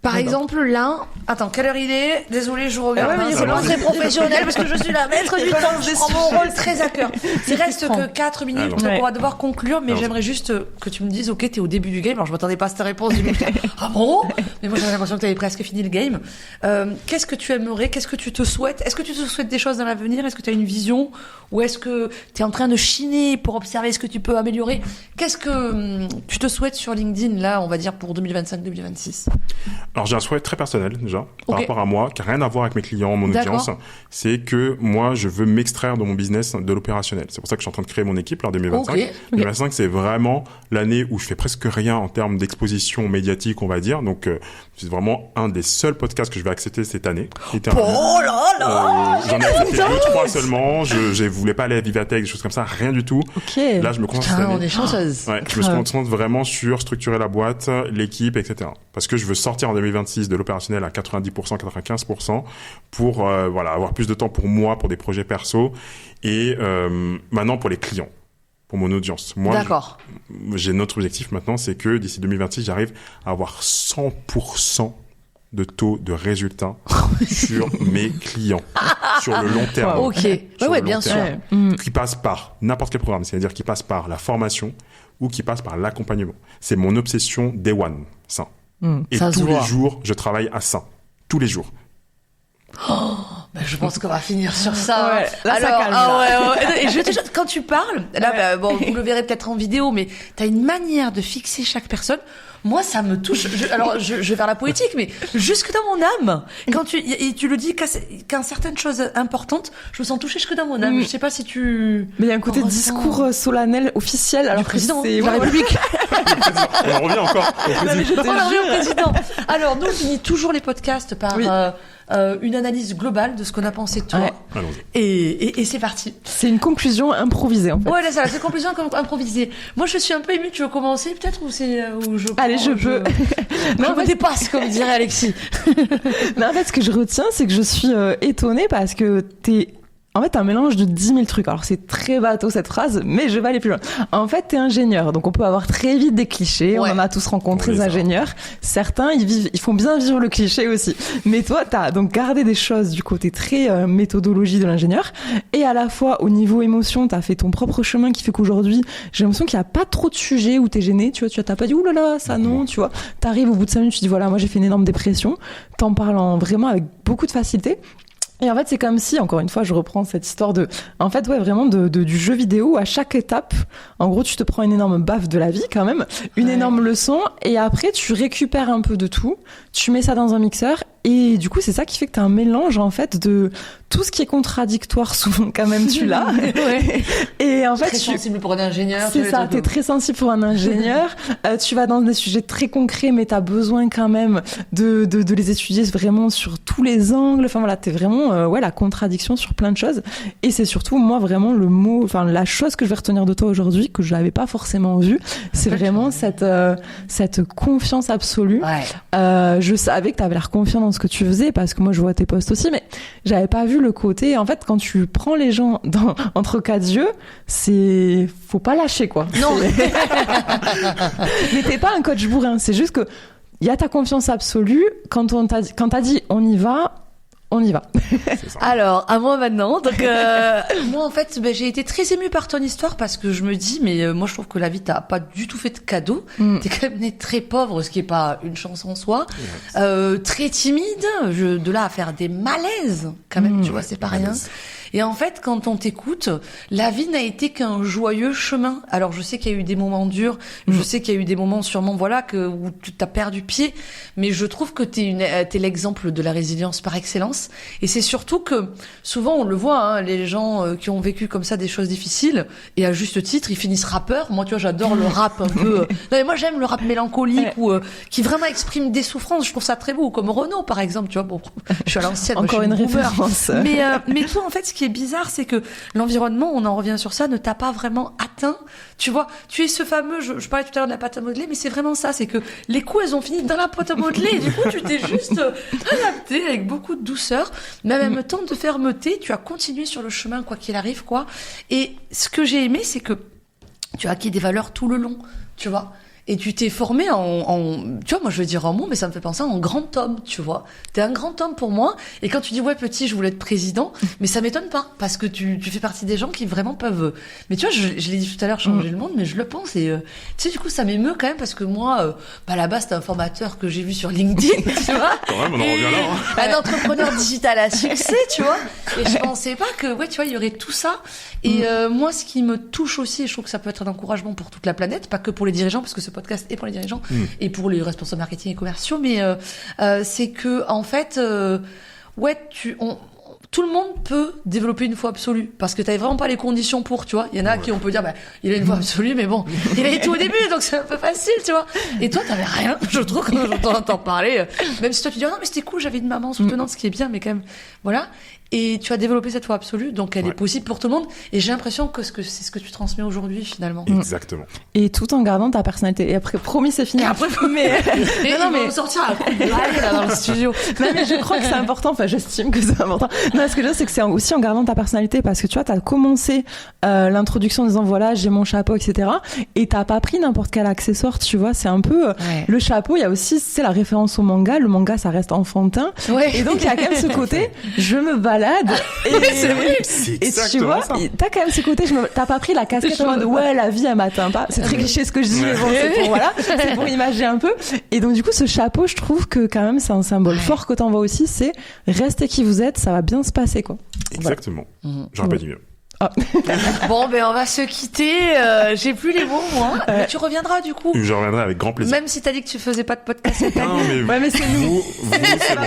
Par exemple, là, attends, quelle heure il est? Désolée, je regarde. C'est pas très professionnel parce que je suis la maître du temps. Je prends mon rôle très à cœur. Il reste que 4 minutes, donc on va devoir conclure, mais j'aimerais juste que tu me dises, ok, t'es au début du game. Alors, je m'attendais pas à cette réponse du coup. Ah bon? Mais moi, j'avais l'impression que t'avais presque fini le game. Qu'est-ce que tu aimerais? Qu'est-ce que tu te souhaites? Est-ce que tu te souhaites des choses dans l'avenir? Est-ce que tu as une vision? Ou est-ce que t'es en train de chiner pour observer ce que tu peux améliorer? Qu'est-ce que tu te souhaites sur LinkedIn, là, on va dire, pour 2025-2026? Alors j'ai un souhait très personnel déjà par rapport à moi, qui n'a rien à voir avec mes clients, mon audience. C'est que moi je veux m'extraire de mon business de l'opérationnel. C'est pour ça que je suis en train de créer mon équipe là, en 2025. 2025 c'est vraiment l'année où je fais presque rien en termes d'exposition médiatique, on va dire. Donc c'est vraiment un des seuls podcasts que je vais accepter cette année. Oh là là, j'en ai accepté 2-3 seulement. Je voulais pas aller à Vivatech, des choses comme ça, rien du tout. Là je me concentre. On est chanceuse. Je me concentre vraiment sur structurer la boîte, l'équipe, etc. Parce que je veux sortir en 2026 de l'opérationnel à 90%, 95% pour avoir plus de temps pour moi, pour des projets perso et maintenant pour les clients, pour mon audience. Moi, j'ai notre objectif maintenant, c'est que d'ici 2026, j'arrive à avoir 100% de taux de résultat sur mes clients sur le long terme. Ok, bien sûr. Qui passe par n'importe quel programme, c'est-à-dire qui passe par la formation ou qui passe par l'accompagnement. C'est mon obsession day one, ça. Et tous les jours, je travaille à ça. Tous les jours. Je pense qu'on va finir sur ça. Là, alors, ça calme. Et quand tu parles, là, vous le verrez peut-être en vidéo, mais t'as une manière de fixer chaque personne. Moi, ça me touche. Je vais faire la poétique, mais jusque dans mon âme. Quand tu le dis qu'à certaines choses importantes, je me sens touchée jusque dans mon âme. Je sais pas si tu. Mais il y a un côté discours solennel, officiel. Alors du président de la République. On en revient encore au président. On en revient au président. Alors, nous, on finit toujours les podcasts par une analyse globale de ce qu'on a pensé de toi. Et c'est parti. C'est une conclusion improvisée, en fait. Ouais, c'est une conclusion improvisée. Moi, je suis un peu émue. Tu veux commencer, peut-être, ou Allez, je peux. Non, je me dépasse, comme dirait Alexis. Non, en fait, ce que je retiens, c'est que je suis étonnée parce que t'es en fait un mélange de 10 000 trucs. Alors c'est très bateau cette phrase, mais je vais aller plus loin. En fait, t'es ingénieur, donc on peut avoir très vite des clichés. On en a tous rencontré des ingénieurs. Certains, ils font bien vivre le cliché aussi. Mais toi, t'as donc gardé des choses du côté très méthodologie de l'ingénieur, et à la fois au niveau émotion, t'as fait ton propre chemin qui fait qu'aujourd'hui, j'ai l'impression qu'il y a pas trop de sujets où t'es gêné. Tu vois, t'as pas dit oulala, ça non, tu vois. T'arrives au bout de 5 minutes, tu dis voilà, moi j'ai fait une énorme dépression. T'en parles vraiment avec beaucoup de facilité. Et en fait, c'est comme si, encore une fois, je reprends cette histoire vraiment du jeu vidéo. À chaque étape, en gros, tu te prends une énorme baffe de la vie, quand même, une énorme leçon, et après, tu récupères un peu de tout, tu mets ça dans un mixeur, et du coup, c'est ça qui fait que t'as un mélange, en fait, de tout ce qui est contradictoire, souvent, quand même, tu l'as. Et en fait, très sensible pour un ingénieur. C'est ça, t'es très sensible pour un ingénieur. Tu vas dans des sujets très concrets, mais t'as besoin quand même de les étudier vraiment sur tous les angles. Enfin voilà, t'es vraiment la contradiction sur plein de choses. Et c'est surtout moi vraiment la chose que je vais retenir de toi aujourd'hui que je n'avais pas forcément vue, c'est vraiment cette confiance absolue. Je savais que t'avais l'air confiant dans ce que tu faisais parce que moi je vois tes posts aussi, mais j'avais pas vu le côté. En fait, quand tu prends les gens entre quatre yeux, faut pas lâcher quoi. Non. Mais t'es pas un coach bourrin. C'est juste que il y a ta confiance absolue. Quand t'as dit on y va, On y va. Alors, à moi maintenant. Donc, moi, en fait, j'ai été très émue par ton histoire parce que je me dis, mais moi, je trouve que la vie t'a pas du tout fait de cadeau. T'es quand même né très pauvre, ce qui est pas une chance en soi. Très timide. De là à faire des malaises, quand même, tu vois, c'est pas rien. Et en fait, quand on t'écoute, la vie n'a été qu'un joyeux chemin. Alors, je sais qu'il y a eu des moments durs, je sais qu'il y a eu des moments sûrement, voilà, où tu t'as perdu pied, mais je trouve que t'es l'exemple de la résilience par excellence. Et c'est surtout que, souvent, on le voit, hein, les gens qui ont vécu comme ça des choses difficiles, et à juste titre, ils finissent rappeurs. Moi, tu vois, j'adore le rap un peu. Non, mais moi, j'aime le rap mélancolique, ou qui vraiment exprime des souffrances. Je trouve ça très beau, comme Renaud, par exemple, tu vois. Bon, je suis à l'ancienne. Encore une référence. Mais toi, en fait, ce qui est bizarre, c'est que l'environnement, on en revient sur ça, ne t'a pas vraiment atteint. Tu vois, tu es ce fameux, je parlais tout à l'heure de la pâte à modeler, mais c'est vraiment ça, c'est que les coups, elles ont fini dans la pâte à modeler, et du coup, tu t'es juste adapté avec beaucoup de douceur, mais en même temps de fermeté, tu as continué sur le chemin, quoi qu'il arrive, quoi. Et ce que j'ai aimé, c'est que tu as acquis des valeurs tout le long, tu vois. Et tu t'es formé tu vois, moi je veux dire un mot, mais ça me fait penser en grand homme, tu vois. T'es un grand homme pour moi, et quand tu dis, ouais, petit, je voulais être président, mais ça m'étonne pas, parce que tu fais partie des gens qui vraiment peuvent, mais tu vois, je l'ai dit tout à l'heure, changer le monde, mais je le pense, et tu sais, du coup, ça m'émeut quand même, parce que moi, là-bas, c'était un formateur que j'ai vu sur LinkedIn, tu vois. Quand même, on en revient là, hein. Un entrepreneur digital à succès, tu vois. Et je pensais pas que, ouais, tu vois, il y aurait tout ça. Et moi, ce qui me touche aussi, et je trouve que ça peut être un encouragement pour toute la planète, pas que pour les dirigeants, parce que ce podcast est pour les dirigeants et pour les responsables marketing et commerciaux, mais c'est que en fait, tout le monde peut développer une foi absolue, parce que t'avais vraiment pas les conditions pour, tu vois. Il y en a qui on peut dire, il a une foi absolue, mais bon, il a eu tout au début, donc c'est un peu facile, tu vois. Et toi, t'avais rien, je trouve, quand j'entends parler, même si toi tu dis, non, mais c'était cool, j'avais une maman soutenante, ce qui est bien, mais quand même, voilà. Et tu as développé cette foi absolue, donc elle est possible pour tout le monde. Et j'ai l'impression que c'est ce que tu transmets aujourd'hui, finalement. Exactement. Et tout en gardant ta personnalité. Et après, promis, c'est fini. Et après, mais on sortir un coup de balle, là, dans le studio. Non, mais je crois que c'est important. Enfin, j'estime que c'est important. Non, ce que je veux dire, c'est que c'est aussi en gardant ta personnalité, parce que tu vois, t'as commencé l'introduction en disant, voilà, j'ai mon chapeau, etc. Et t'as pas pris n'importe quel accessoire, tu vois. C'est un peu le chapeau. Il y a aussi, c'est la référence au manga. Le manga, ça reste enfantin. Ouais. Et donc, il y a quand même ce côté, je me balade. C'est vrai. Et tu vois, t'as quand même ce côté, t'as pas pris la casquette en mode, ouais, la vie, elle m'atteint pas. C'est très cliché ce que je dis, mais bon, c'est pour imaginer un peu. Et donc, du coup, ce chapeau, je trouve que quand même, c'est un symbole fort que t'envoies aussi, c'est restez qui vous êtes, ça va bien se passer, quoi. Exactement. J'aurais pas dit mieux. Ah. Bon, on va se quitter. J'ai plus les mots, moi. Mais tu reviendras, du coup. Je reviendrai avec grand plaisir. Même si t'as dit que tu faisais pas de podcast cette année. Non, mais c'est nous. C'est bon.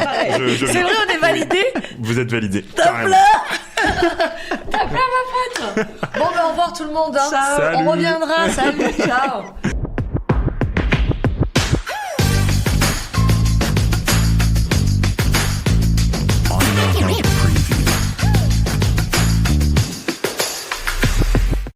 C'est vrai, on est validés. Vous êtes validés. Top là. Top là, ma pote. Bon, au revoir tout le monde. Hein. Salut. On reviendra. Salut, ciao.